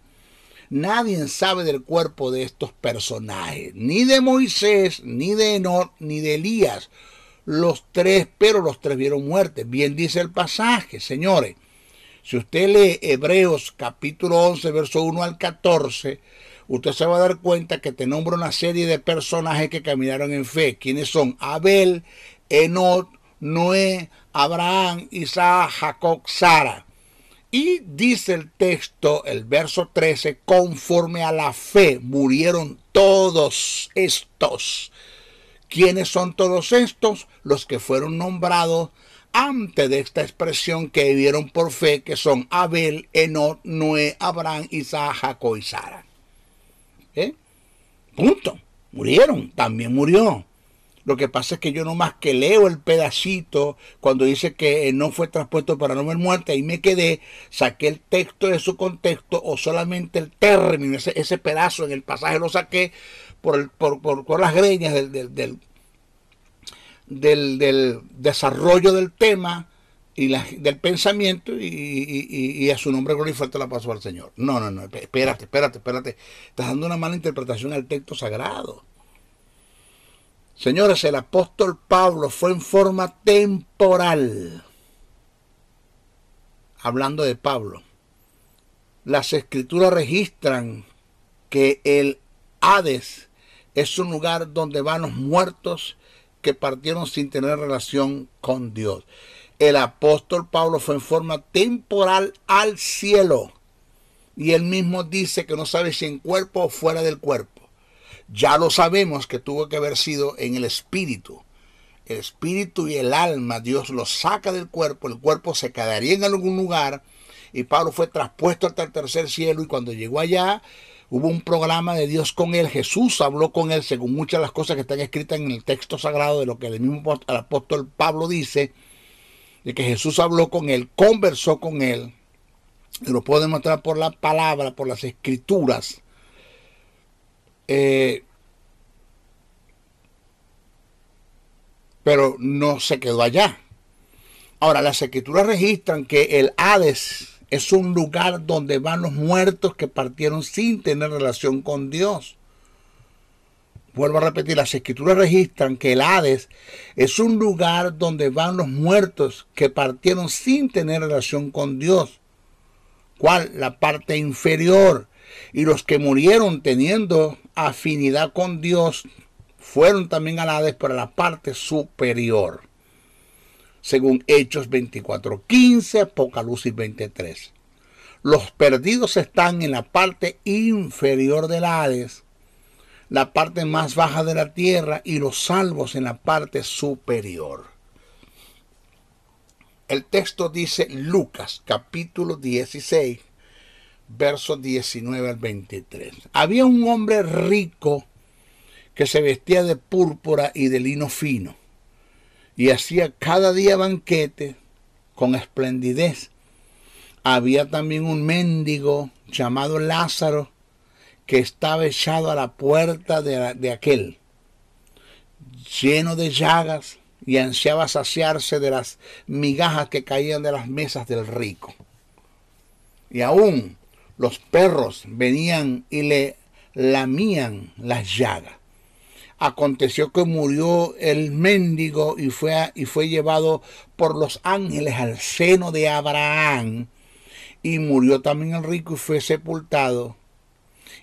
Nadie sabe del cuerpo de estos personajes, ni de Moisés, ni de Enoc, ni de Elías. Los tres, pero los tres vieron muerte. Bien dice el pasaje, señores. Si usted lee Hebreos capítulo 11, verso 1 al 14, usted se va a dar cuenta que te nombra una serie de personajes que caminaron en fe. ¿Quiénes son? Abel, Enoc, Noé, Abraham, Isaac, Jacob, Sara. Y dice el texto, el verso 13, conforme a la fe murieron todos estos. ¿Quiénes son todos estos? Los que fueron nombrados antes de esta expresión, que vivieron por fe, que son Abel, Enoc, Noé, Abraham, Isaac, Jacob y Sara. Punto. Murieron. También murió. Lo que pasa es que yo nomás que leo el pedacito, cuando dice que no fue traspuesto para no ver muerte, ahí me quedé, saqué el texto de su contexto, o solamente el término, ese pedazo en el pasaje lo saqué por las greñas del desarrollo del tema y del pensamiento, y a su nombre gloria y fuerte la paso al Señor. No, espérate. Estás dando una mala interpretación al texto sagrado. Señores, el apóstol Pablo fue en forma temporal. Hablando de Pablo, las escrituras registran que el Hades es un lugar donde van los muertos que partieron sin tener relación con Dios. El apóstol Pablo fue en forma temporal al cielo, y él mismo dice que no sabe si en cuerpo o fuera del cuerpo. Ya lo sabemos que tuvo que haber sido en el espíritu. El espíritu y el alma, Dios los saca del cuerpo, el cuerpo se quedaría en algún lugar, y Pablo fue traspuesto hasta el tercer cielo, y cuando llegó allá, hubo un programa de Dios con él. Jesús habló con él, según muchas de las cosas que están escritas en el texto sagrado, de lo que el mismo apóstol Pablo dice, de que Jesús habló con él, conversó con él, y lo puedo demostrar por la palabra, por las escrituras. Pero no se quedó allá. Ahora, las escrituras registran que el Hades es un lugar donde van los muertos que partieron sin tener relación con Dios. Vuelvo a repetir, las escrituras registran que el Hades es un lugar donde van los muertos que partieron sin tener relación con Dios. ¿Cuál? La parte inferior. Y los que murieron teniendo afinidad con Dios fueron también al Hades, para la parte superior, según Hechos 24:15, Apocalipsis 23. Los perdidos están en la parte inferior del Hades, la parte más baja de la tierra, y los salvos en la parte superior. El texto dice Lucas capítulo 16, versos 19 al 23. Había un hombre rico que se vestía de púrpura y de lino fino, y hacía cada día banquete con esplendidez. había también un mendigo llamado Lázaro que estaba echado a la puerta de aquel, lleno de llagas, y ansiaba saciarse de las migajas que caían de las mesas del rico. Y aún los perros venían y le lamían las llagas. Aconteció que murió el mendigo y fue llevado por los ángeles al seno de Abraham. Y murió también el rico y fue sepultado.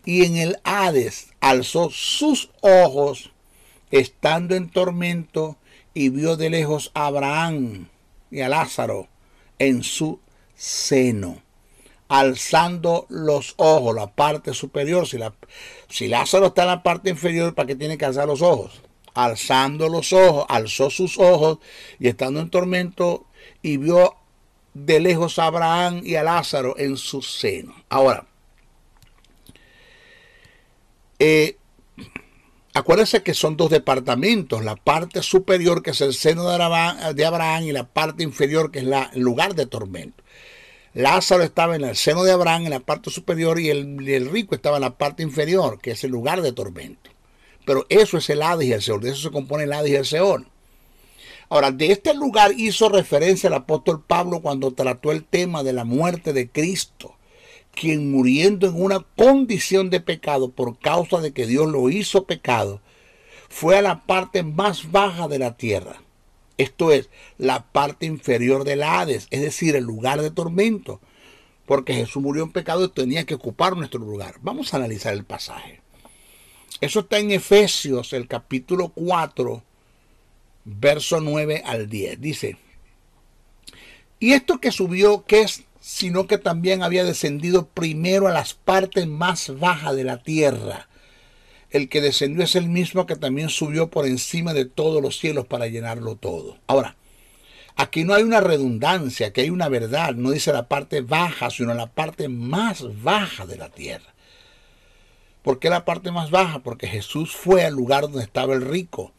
Y en el Hades alzó sus ojos, estando en tormento, y vio de lejos a Abraham y a Lázaro en su seno. Alzando los ojos, la parte superior. Si Lázaro está en la parte inferior, ¿para qué tiene que alzar los ojos? Alzando los ojos, alzó sus ojos, y estando en tormento, y vio de lejos a Abraham y a Lázaro en su seno. Ahora, acuérdense que son dos departamentos, la parte superior, que es el seno de Abraham, y la parte inferior, que es el lugar de tormento. Lázaro estaba en el seno de Abraham, en la parte superior, y el rico estaba en la parte inferior, que es el lugar de tormento. Pero eso es el Hades y el Seol, de eso se compone el Hades y el Seol. Ahora, de este lugar hizo referencia el apóstol Pablo cuando trató el tema de la muerte de Cristo, quien muriendo en una condición de pecado por causa de que Dios lo hizo pecado, fue a la parte más baja de la tierra. Esto es, la parte inferior del Hades, es decir, el lugar de tormento, porque Jesús murió en pecado y tenía que ocupar nuestro lugar. Vamos a analizar el pasaje. Eso está en Efesios, el capítulo 4, verso 9 al 10. Dice, y esto que subió, ¿qué es? Sino que también había descendido primero a las partes más bajas de la tierra. El que descendió es el mismo que también subió por encima de todos los cielos para llenarlo todo. Ahora, aquí no hay una redundancia, aquí hay una verdad. No dice la parte baja, sino la parte más baja de la tierra. ¿Por qué la parte más baja? Porque Jesús fue al lugar donde estaba el rico,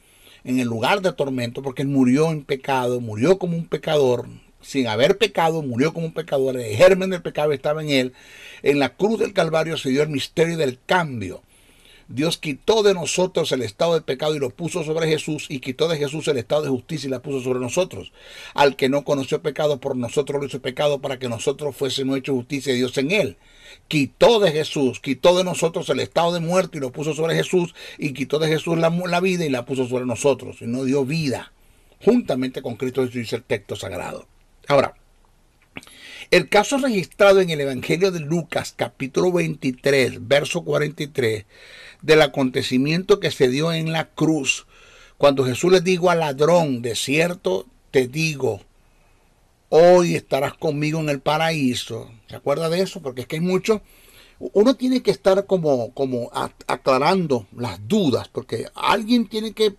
en el lugar de tormento, porque él murió en pecado, murió como un pecador. Sin haber pecado, murió como un pecador. El germen del pecado estaba en él. En la cruz del Calvario se dio el misterio del cambio. Dios quitó de nosotros el estado de pecado y lo puso sobre Jesús, y quitó de Jesús el estado de justicia y la puso sobre nosotros. Al que no conoció pecado, por nosotros lo hizo pecado, para que nosotros fuésemos hechos justicia de Dios en él. Quitó de Jesús, quitó de nosotros el estado de muerte y lo puso sobre Jesús, y quitó de Jesús la vida y la puso sobre nosotros, y nos dio vida juntamente con Cristo Jesús, dice el texto sagrado. Ahora, el caso registrado en el Evangelio de Lucas, capítulo 23, verso 43, del acontecimiento que se dio en la cruz, cuando Jesús le dijo al ladrón, de cierto te digo, hoy estarás conmigo en el paraíso. ¿Se acuerda de eso? Porque es que hay mucho. Uno tiene que estar como aclarando las dudas, porque alguien tiene que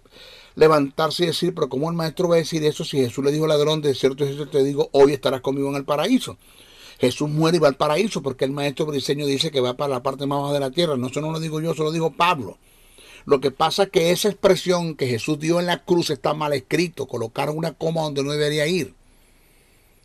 levantarse y decir, pero ¿cómo el maestro va a decir eso si Jesús le dijo al ladrón, de cierto te digo, hoy estarás conmigo en el paraíso? Jesús muere y va al paraíso, porque el maestro briseño dice que va para la parte más baja de la tierra. No, eso no lo digo yo, eso lo dijo Pablo. Lo que pasa es que esa expresión que Jesús dio en la cruz está mal escrito. Colocaron una coma donde no debería ir.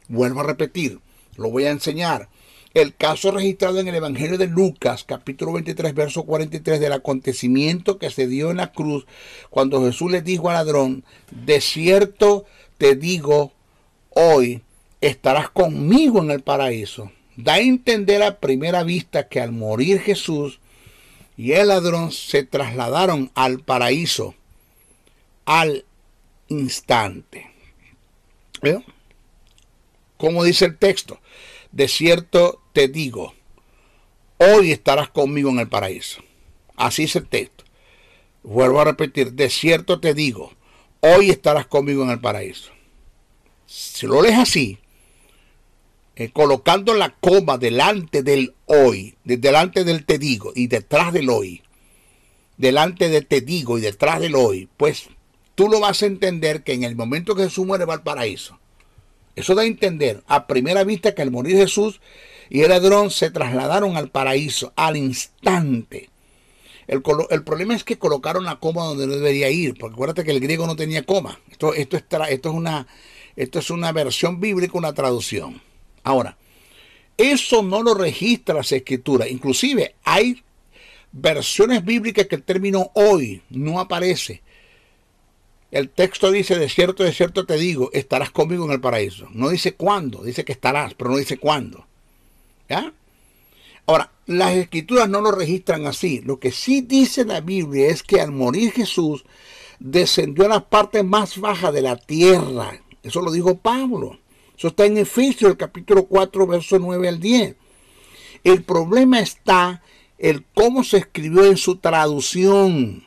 Vuelvo a repetir, lo voy a enseñar. El caso registrado en el Evangelio de Lucas, capítulo 23, verso 43, del acontecimiento que se dio en la cruz, cuando Jesús le dijo al ladrón, de cierto te digo, hoy estarás conmigo en el paraíso. Da a entender a primera vista que al morir Jesús y el ladrón se trasladaron al paraíso al instante. ¿Veo? Como dice el texto, de cierto te digo, hoy estarás conmigo en el paraíso. Así es el texto. Vuelvo a repetir, de cierto te digo, hoy estarás conmigo en el paraíso. Si lo lees así, colocando la coma delante del hoy, delante del te digo y detrás del hoy, delante de te digo y detrás del hoy, pues tú lo vas a entender que en el momento que Jesús muere va al paraíso. Eso da a entender a primera vista que al morir Jesús y el ladrón se trasladaron al paraíso al instante. El problema es que colocaron la coma donde no debería ir, porque acuérdate que el griego no tenía coma. Esto es una versión bíblica, una traducción. Ahora, Eso no lo registra las escrituras. Inclusive hay versiones bíblicas que el término hoy no aparece. El texto dice, de cierto te digo, estarás conmigo en el paraíso. No dice cuándo, dice que estarás, pero no dice cuándo. ¿Ya? Ahora, las escrituras no lo registran así. Lo que sí dice la Biblia es que al morir Jesús descendió a las partes más bajas de la tierra. Eso lo dijo Pablo. Eso está en Efesios, el capítulo 4, verso 9 al 10. El problema está en cómo se escribió en su traducción.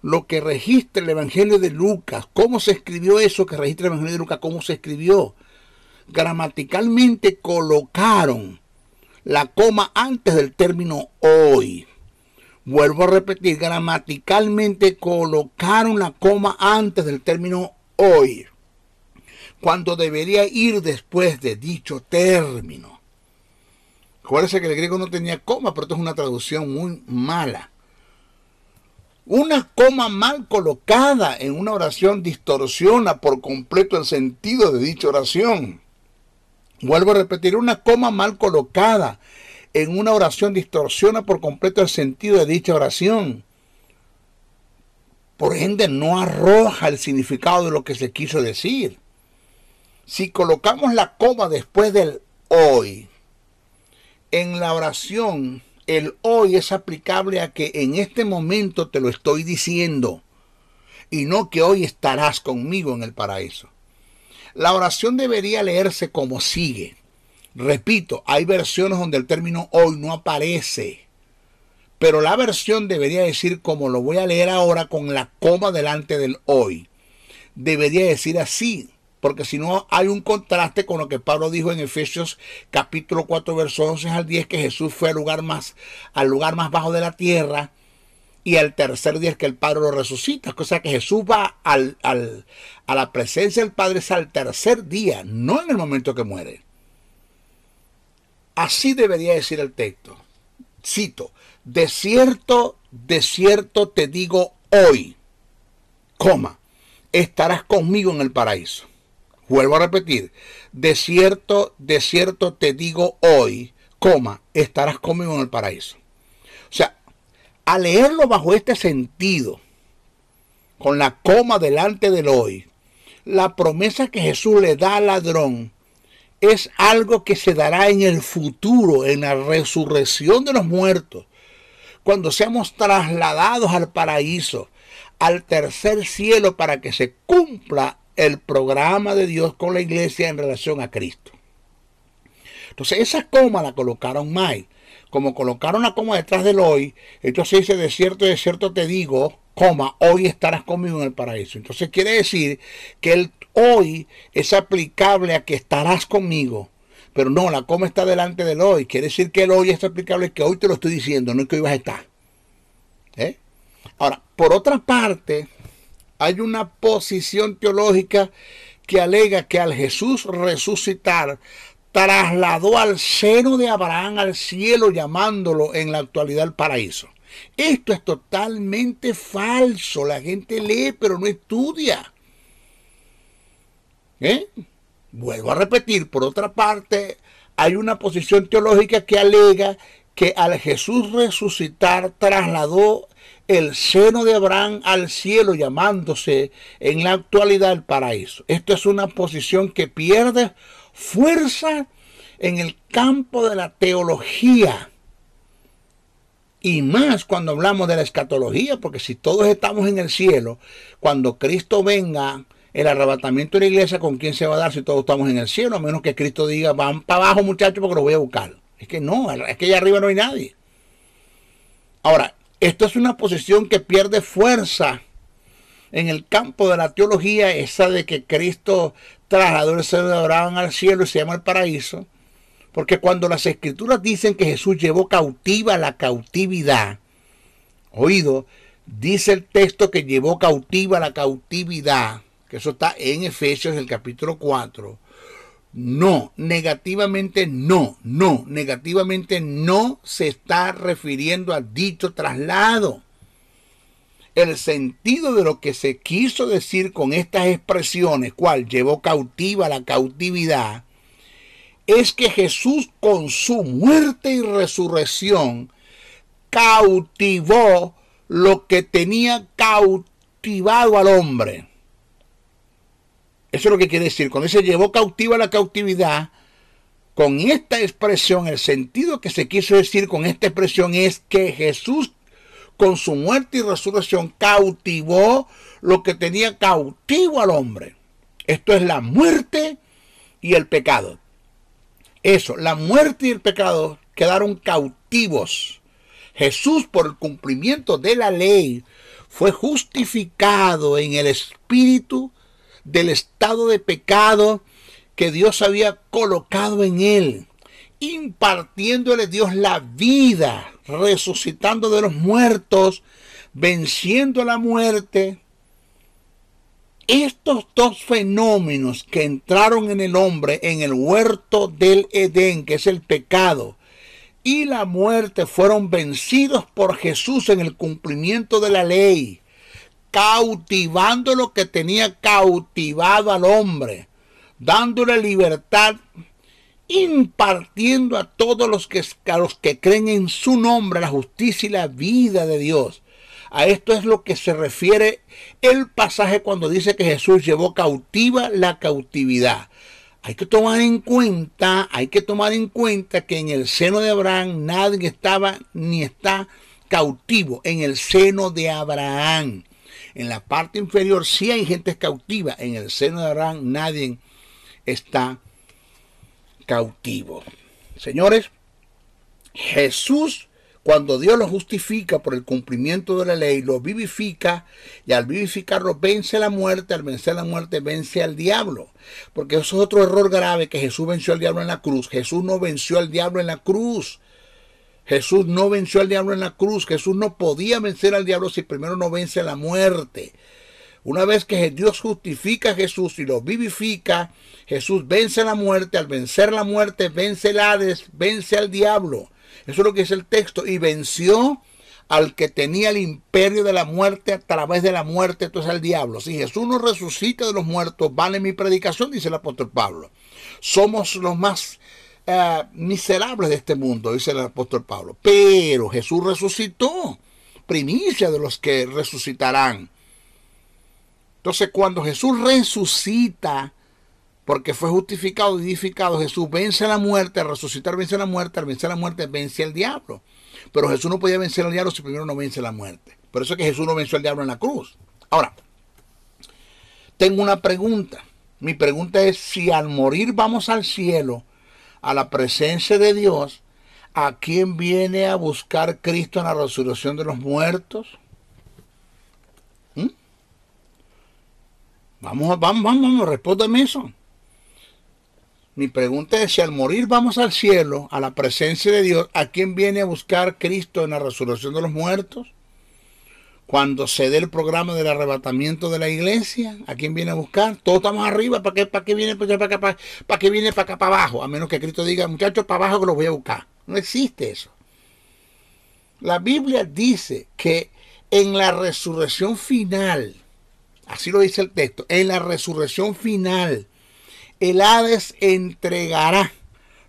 Lo que registra el Evangelio de Lucas, cómo se escribió eso que registra el Evangelio de Lucas, cómo se escribió. Gramaticalmente colocaron la coma antes del término hoy. Vuelvo a repetir, gramaticalmente colocaron la coma antes del término hoy, cuando debería ir después de dicho término. Acuérdense que el griego no tenía coma, pero esto es una traducción muy mala. Una coma mal colocada en una oración distorsiona por completo el sentido de dicha oración. Vuelvo a repetir, una coma mal colocada en una oración distorsiona por completo el sentido de dicha oración. Por ende, no arroja el significado de lo que se quiso decir. Si colocamos la coma después del hoy, en la oración, el hoy es aplicable a que en este momento te lo estoy diciendo y no que hoy estarás conmigo en el paraíso. La oración debería leerse como sigue. Repito, hay versiones donde el término hoy no aparece, pero la versión debería decir como lo voy a leer ahora con la coma delante del hoy. Debería decir así, porque si no hay un contraste con lo que Pablo dijo en Efesios capítulo 4, versos 11 al 10, que Jesús fue al lugar más bajo de la tierra y al tercer día es que el Padre lo resucita. O sea que Jesús va a la presencia del Padre es al tercer día, no en el momento que muere. Así debería decir el texto. Cito, de cierto te digo hoy, coma, estarás conmigo en el paraíso. Vuelvo a repetir, de cierto te digo hoy, coma, estarás conmigo en el paraíso. O sea, al leerlo bajo este sentido, con la coma delante del hoy, la promesa que Jesús le da al ladrón es algo que se dará en el futuro, en la resurrección de los muertos, cuando seamos trasladados al paraíso, al tercer cielo, para que se cumpla el programa de Dios con la iglesia en relación a Cristo. Entonces esa coma la colocaron mal. Como colocaron la coma detrás del hoy, entonces dice, de cierto te digo, coma, hoy estarás conmigo en el paraíso. Entonces quiere decir que el hoy es aplicable a que estarás conmigo, pero no, la coma está delante del hoy. Quiere decir que el hoy es aplicable a que hoy te lo estoy diciendo, no es que hoy vas a estar. Ahora, por otra parte, hay una posición teológica que alega que al Jesús resucitar, trasladó al seno de Abraham al cielo, llamándolo en la actualidad el paraíso. Esto es totalmente falso. La gente lee pero no estudia. Vuelvo a repetir, por otra parte, hay una posición teológica que alega que al Jesús resucitar trasladó el seno de Abraham al cielo, llamándose en la actualidad el paraíso. Esto es una posición que pierde fuerza en el campo de la teología, y más cuando hablamos de la escatología, porque si todos estamos en el cielo, cuando Cristo venga, el arrebatamiento de la iglesia, ¿con quién se va a dar si todos estamos en el cielo? A menos que Cristo diga, van para abajo muchachos porque los voy a buscar. Es que no, es que allá arriba no hay nadie. Ahora, esto es una posición que pierde fuerza en el campo de la teología, esa de que Cristo trasladó el seno de Abraham al cielo y se llama el paraíso, porque cuando las escrituras dicen que Jesús llevó cautiva la cautividad, oído, dice el texto que llevó cautiva la cautividad, que eso está en Efesios, el capítulo 4, negativamente no se está refiriendo a dicho traslado. El sentido de lo que se quiso decir con estas expresiones, cual llevó cautiva la cautividad, es que Jesús con su muerte y resurrección cautivó lo que tenía cautivado al hombre. Eso es lo que quiere decir. Cuando se llevó cautiva la cautividad, con esta expresión, el sentido que se quiso decir con esta expresión es que Jesús con su muerte y resurrección cautivó lo que tenía cautivo al hombre. Esto es la muerte y el pecado. Eso, la muerte y el pecado quedaron cautivos. Jesús, por el cumplimiento de la ley, fue justificado en el espíritu del estado de pecado que Dios había colocado en él, impartiéndole Dios la vida, resucitando de los muertos, venciendo la muerte. Estos dos fenómenos que entraron en el hombre en el huerto del Edén, que es el pecado y la muerte, fueron vencidos por Jesús en el cumplimiento de la ley, cautivando lo que tenía cautivado al hombre, dándole libertad, impartiendo a todos los que creen en su nombre la justicia y la vida de Dios. A esto es lo que se refiere el pasaje cuando dice que Jesús llevó cautiva la cautividad. Hay que tomar en cuenta que en el seno de Abraham nadie estaba ni está cautivo. En el seno de Abraham, en la parte inferior sí hay gente cautiva. En el seno de Abraham nadie está cautivo. Señores, Jesús, cuando Dios lo justifica por el cumplimiento de la ley, lo vivifica, y al vivificarlo vence la muerte. Al vencer la muerte vence al diablo, porque eso es otro error grave, que Jesús venció al diablo en la cruz. Jesús no venció al diablo en la cruz. Jesús no venció al diablo en la cruz. Jesús no podía vencer al diablo si primero no vence la muerte. Una vez que Dios justifica a Jesús y lo vivifica, Jesús vence la muerte. Al vencer la muerte vence el Hades, vence al diablo. Eso es lo que dice el texto. Y venció al que tenía el imperio de la muerte a través de la muerte, entonces al diablo. Si Jesús no resucita de los muertos, vale mi predicación, dice el apóstol Pablo. Somos los más miserables de este mundo, dice el apóstol Pablo. Pero Jesús resucitó, primicia de los que resucitarán. Entonces, cuando Jesús resucita, porque fue justificado y vivificado, Jesús vence la muerte. Al resucitar vence la muerte. Al vencer la muerte vence al diablo. Pero Jesús no podía vencer al diablo si primero no vence la muerte. Por eso es que Jesús no venció al diablo en la cruz. Ahora, tengo una pregunta. Mi pregunta es, si al morir vamos al cielo, a la presencia de Dios, ¿a quién viene a buscar Cristo en la resurrección de los muertos? Vamos, respóndeme eso. Mi pregunta es, si al morir vamos al cielo, a la presencia de Dios, ¿a quién viene a buscar Cristo en la resurrección de los muertos? Cuando se dé el programa del arrebatamiento de la iglesia, ¿a quién viene a buscar? Todos estamos arriba, ¿para qué viene para acá, para qué viene para acá, para abajo? A menos que Cristo diga, muchachos, para abajo que los voy a buscar. No existe eso. La Biblia dice que en la resurrección final, así lo dice el texto, en la resurrección final, el Hades entregará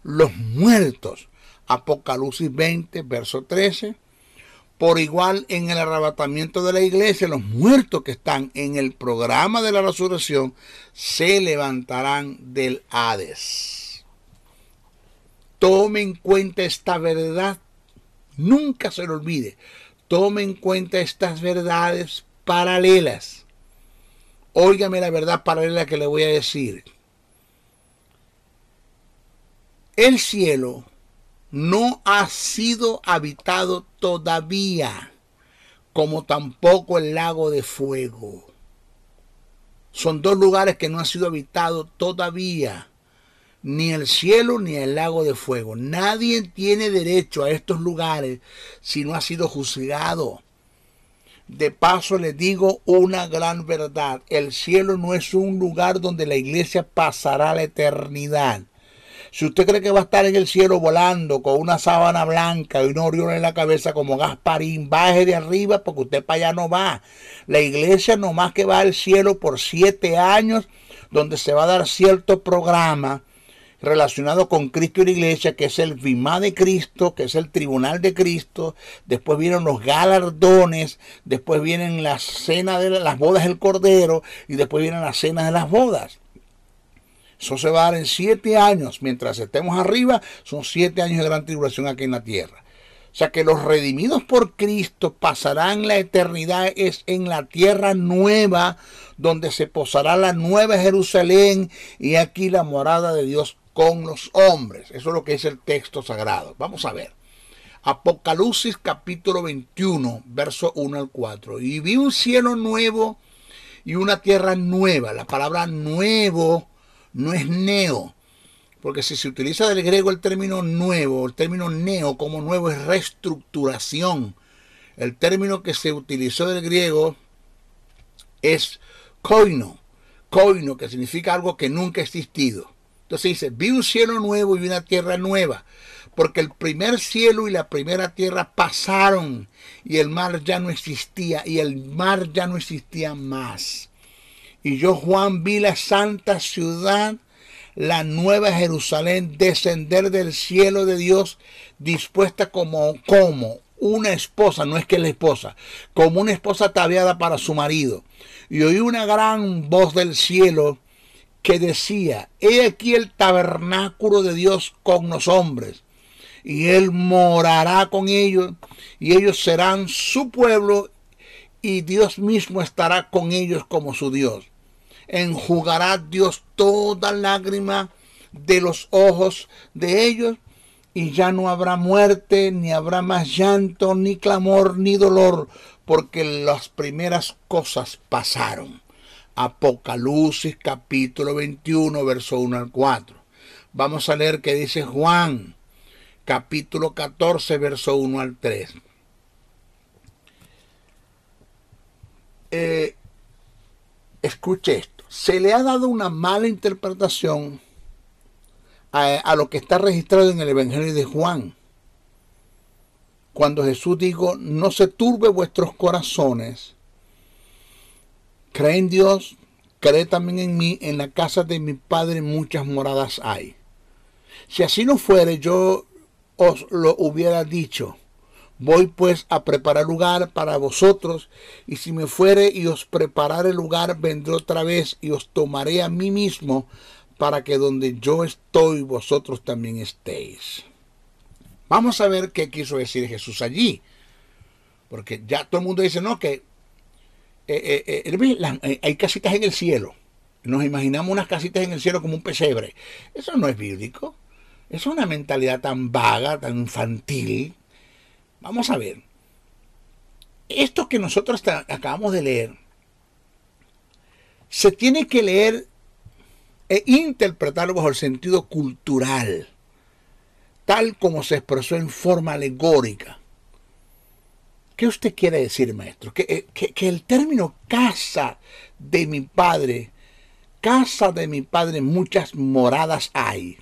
los muertos. Apocalipsis 20, verso 13. Por igual, en el arrebatamiento de la iglesia, los muertos que están en el programa de la resurrección se levantarán del Hades. Tome en cuenta esta verdad. Nunca se lo olvide. Tome en cuenta estas verdades paralelas. Óigame la verdad paralela que le voy a decir. El cielo no ha sido habitado todavía, como tampoco el lago de fuego. Son dos lugares que no han sido habitados todavía, ni el cielo ni el lago de fuego. Nadie tiene derecho a estos lugares si no ha sido juzgado. De paso les digo una gran verdad: el cielo no es un lugar donde la iglesia pasará la eternidad. Si usted cree que va a estar en el cielo volando con una sábana blanca y una aureola en la cabeza como Gasparín, baje de arriba, porque usted para allá no va. La iglesia nomás que va al cielo por 7 años, donde se va a dar cierto programa. relacionado con Cristo y la iglesia, que es el Vimá de Cristo, que es el tribunal de Cristo. Después vienen los galardones, después vienen la cena de las bodas del Cordero y después vienen las cenas de las bodas. Eso se va a dar en 7 años. Mientras estemos arriba, son 7 años de gran tribulación aquí en la tierra. O sea que los redimidos por Cristo pasarán la eternidad es en la tierra nueva, donde se posará la nueva Jerusalén y aquí la morada de Dios con los hombres. Eso es lo que dice el texto sagrado. Vamos a ver. Apocalipsis capítulo 21, verso 1 al 4. Y vi un cielo nuevo y una tierra nueva. La palabra nuevo no es neo. Porque si se utiliza del griego el término nuevo, el término neo como nuevo es reestructuración. El término que se utilizó del griego es koino, que significa algo que nunca ha existido. Entonces dice, vi un cielo nuevo y una tierra nueva, porque el primer cielo y la primera tierra pasaron y el mar ya no existía más. Y yo, Juan, vi la santa ciudad, la nueva Jerusalén, descender del cielo de Dios, dispuesta como una esposa, no es que es la esposa, como una esposa ataviada para su marido. Y oí una gran voz del cielo que decía, he aquí el tabernáculo de Dios con los hombres, y él morará con ellos, y ellos serán su pueblo, y Dios mismo estará con ellos como su Dios. Enjugará Dios toda lágrima de los ojos de ellos, y ya no habrá muerte, ni habrá más llanto, ni clamor, ni dolor, porque las primeras cosas pasaron. Apocalipsis capítulo 21, verso 1 al 4. Vamos a leer qué dice Juan, capítulo 14, verso 1 al 3. Escuche esto. Se le ha dado una mala interpretación a lo que está registrado en el Evangelio de Juan. Cuando Jesús dijo, no se turbe vuestros corazones, cree en Dios, cree también en mí, en la casa de mi Padre muchas moradas hay. Si así no fuere, yo os lo hubiera dicho. Voy pues a preparar lugar para vosotros, y si me fuere y os preparare lugar, vendré otra vez y os tomaré a mí mismo, para que donde yo estoy, vosotros también estéis. Vamos a ver qué quiso decir Jesús allí. Porque ya todo el mundo dice, no, que hay casitas en el cielo. Nos imaginamos unas casitas en el cielo como un pesebre. Eso no es bíblico. Es una mentalidad tan vaga, tan infantil. Vamos a ver. Esto que nosotros acabamos de leer, se tiene que leer e interpretarlo bajo el sentido cultural, tal como se expresó en forma alegórica. ¿Qué usted quiere decir, maestro? Que el término casa de mi padre, muchas moradas hay,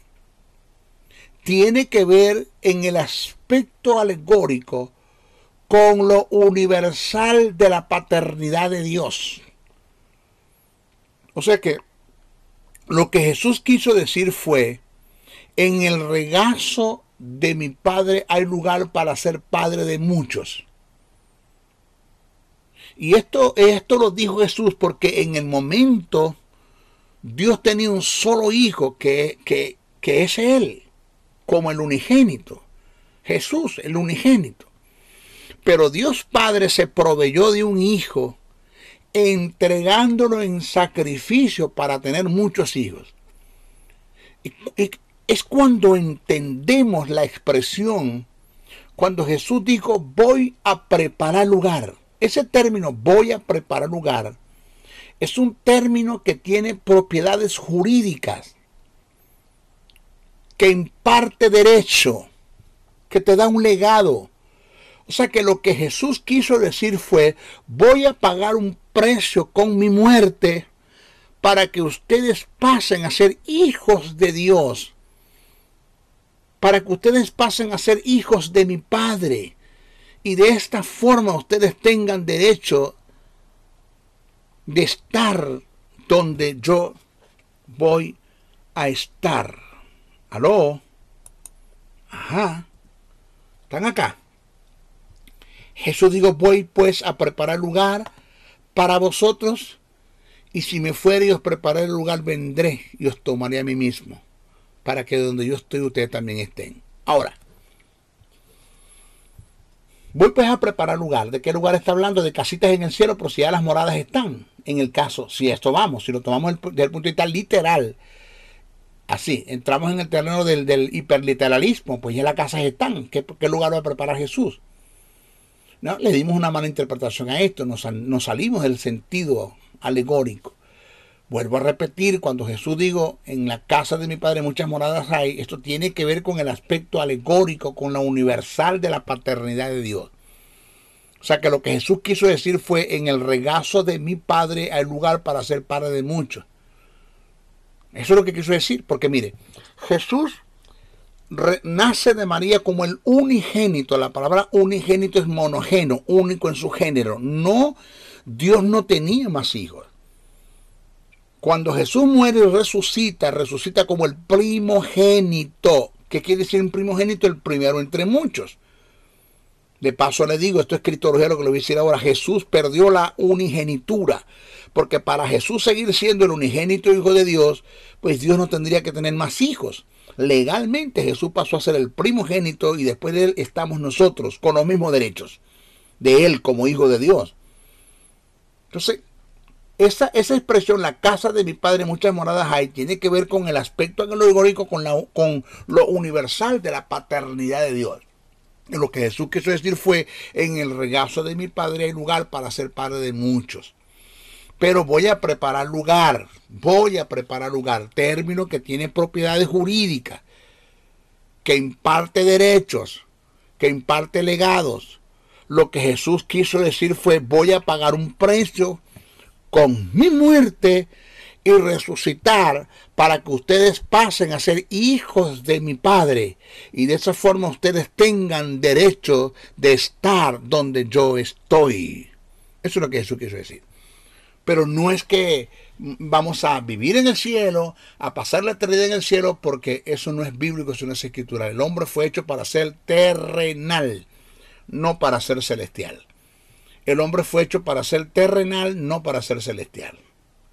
tiene que ver en el aspecto alegórico con lo universal de la paternidad de Dios. O sea que lo que Jesús quiso decir fue, en el regazo de mi Padre hay lugar para ser padre de muchos. Y esto lo dijo Jesús porque en el momento Dios tenía un solo hijo que es Él, como el unigénito. Jesús, el unigénito. Pero Dios Padre se proveyó de un hijo, entregándolo en sacrificio para tener muchos hijos. Y es cuando entendemos la expresión, cuando Jesús dijo, voy a preparar lugar. Ese término, voy a preparar lugar, es un término que tiene propiedades jurídicas, que imparte derecho, que te da un legado. O sea que lo que Jesús quiso decir fue, voy a pagar un precio con mi muerte para que ustedes pasen a ser hijos de Dios, para que ustedes pasen a ser hijos de mi Padre, y de esta forma ustedes tengan derecho de estar donde yo voy a estar. ¿Aló? Ajá. ¿Están acá? Jesús dijo, voy pues a preparar lugar para vosotros, y si me fuere y os prepararé el lugar, vendré y os tomaré a mí mismo, para que donde yo estoy ustedes también estén. Ahora, voy pues a preparar lugar. ¿De qué lugar está hablando? De casitas en el cielo, pero si ya las moradas están. En el caso, si esto vamos, si lo tomamos desde el punto de vista literal, así, entramos en el terreno del hiperliteralismo, pues ya las casas están. ¿Qué lugar va a preparar Jesús? No, le dimos una mala interpretación a esto, nos salimos del sentido alegórico. Vuelvo a repetir, cuando Jesús dijo, en la casa de mi Padre muchas moradas hay, esto tiene que ver con el aspecto alegórico, con lo universal de la paternidad de Dios. O sea que lo que Jesús quiso decir fue, en el regazo de mi Padre hay lugar para ser padre de muchos. Eso es lo que quiso decir, porque mire, Jesús nace de María como el unigénito. La palabra unigénito es monogeno, único en su género. No, Dios no tenía más hijos. Cuando Jesús muere y resucita como el primogénito. ¿Qué quiere decir un primogénito? El primero entre muchos. De paso le digo, esto es escritología, lo que le voy a decir ahora. Jesús perdió la unigenitura, porque para Jesús seguir siendo el unigénito hijo de Dios, pues Dios no tendría que tener más hijos. Legalmente Jesús pasó a ser el primogénito, y después de él estamos nosotros con los mismos derechos de él como hijo de Dios. Entonces, esa expresión, la casa de mi Padre muchas moradas hay, tiene que ver con el aspecto alegórico, con lo universal de la paternidad de Dios. Y lo que Jesús quiso decir fue, en el regazo de mi Padre hay lugar para ser padre de muchos. Pero voy a preparar lugar, término que tiene propiedades jurídicas, que imparte derechos, que imparte legados. Lo que Jesús quiso decir fue, voy a pagar un precio con mi muerte y resucitar para que ustedes pasen a ser hijos de mi Padre, y de esa forma ustedes tengan derecho de estar donde yo estoy. Eso es lo que Jesús quiso decir. Pero no es que vamos a vivir en el cielo, a pasar la eternidad en el cielo, porque eso no es bíblico, eso no es escritural. El hombre fue hecho para ser terrenal, no para ser celestial. El hombre fue hecho para ser terrenal, no para ser celestial.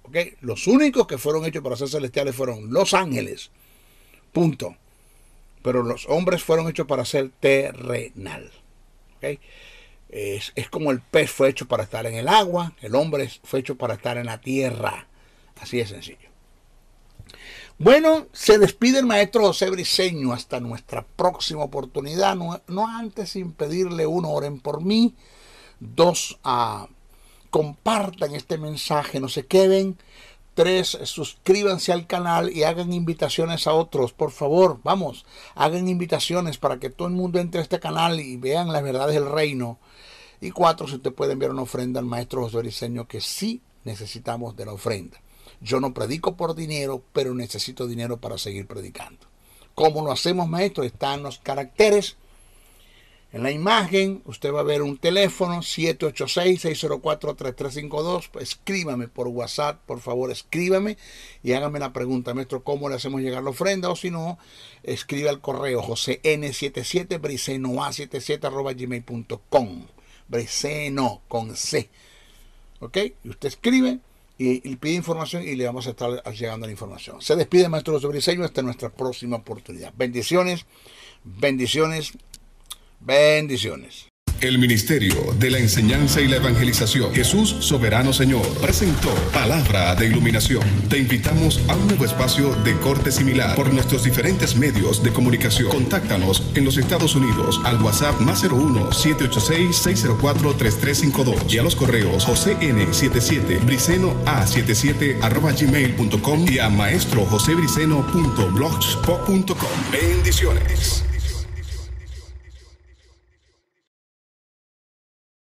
¿Okay? Los únicos que fueron hechos para ser celestiales fueron los ángeles. Punto. Pero los hombres fueron hechos para ser terrenal. ¿Okay? Es como el pez fue hecho para estar en el agua, el hombre fue hecho para estar en la tierra. Así de sencillo. Bueno, se despide el maestro José Briceño hasta nuestra próxima oportunidad. No antes sin pedirle, 1, oren por mí. 2, compartan este mensaje, no se queden. 3, suscríbanse al canal y hagan invitaciones a otros. Por favor, vamos, hagan invitaciones para que todo el mundo entre a este canal y vean las verdades del reino. Y 4, si usted puede enviar una ofrenda al maestro José Briceño, que sí necesitamos de la ofrenda. Yo no predico por dinero, pero necesito dinero para seguir predicando. ¿Cómo lo hacemos, maestro? Están los caracteres. En la imagen usted va a ver un teléfono 786-604-3352. Escríbame por WhatsApp, por favor, escríbame y hágame la pregunta, maestro, ¿cómo le hacemos llegar la ofrenda? O si no, escribe al correo josén77 briceno@gmail.com. Briceno con C. ¿Ok? Y usted escribe y pide información y le vamos a estar llegando la información. Se despide el maestro José Briceño hasta nuestra próxima oportunidad. Bendiciones, bendiciones. Bendiciones. El Ministerio de la Enseñanza y la Evangelización, Jesús Soberano Señor, presentó Palabra de Iluminación. Te invitamos a un nuevo espacio de corte similar por nuestros diferentes medios de comunicación. Contáctanos en los Estados Unidos al WhatsApp +01 786-604-3352 y a los correos josén77 briceno@gmail.com y a maestrojosebriceno.blogspot.com. Bendiciones.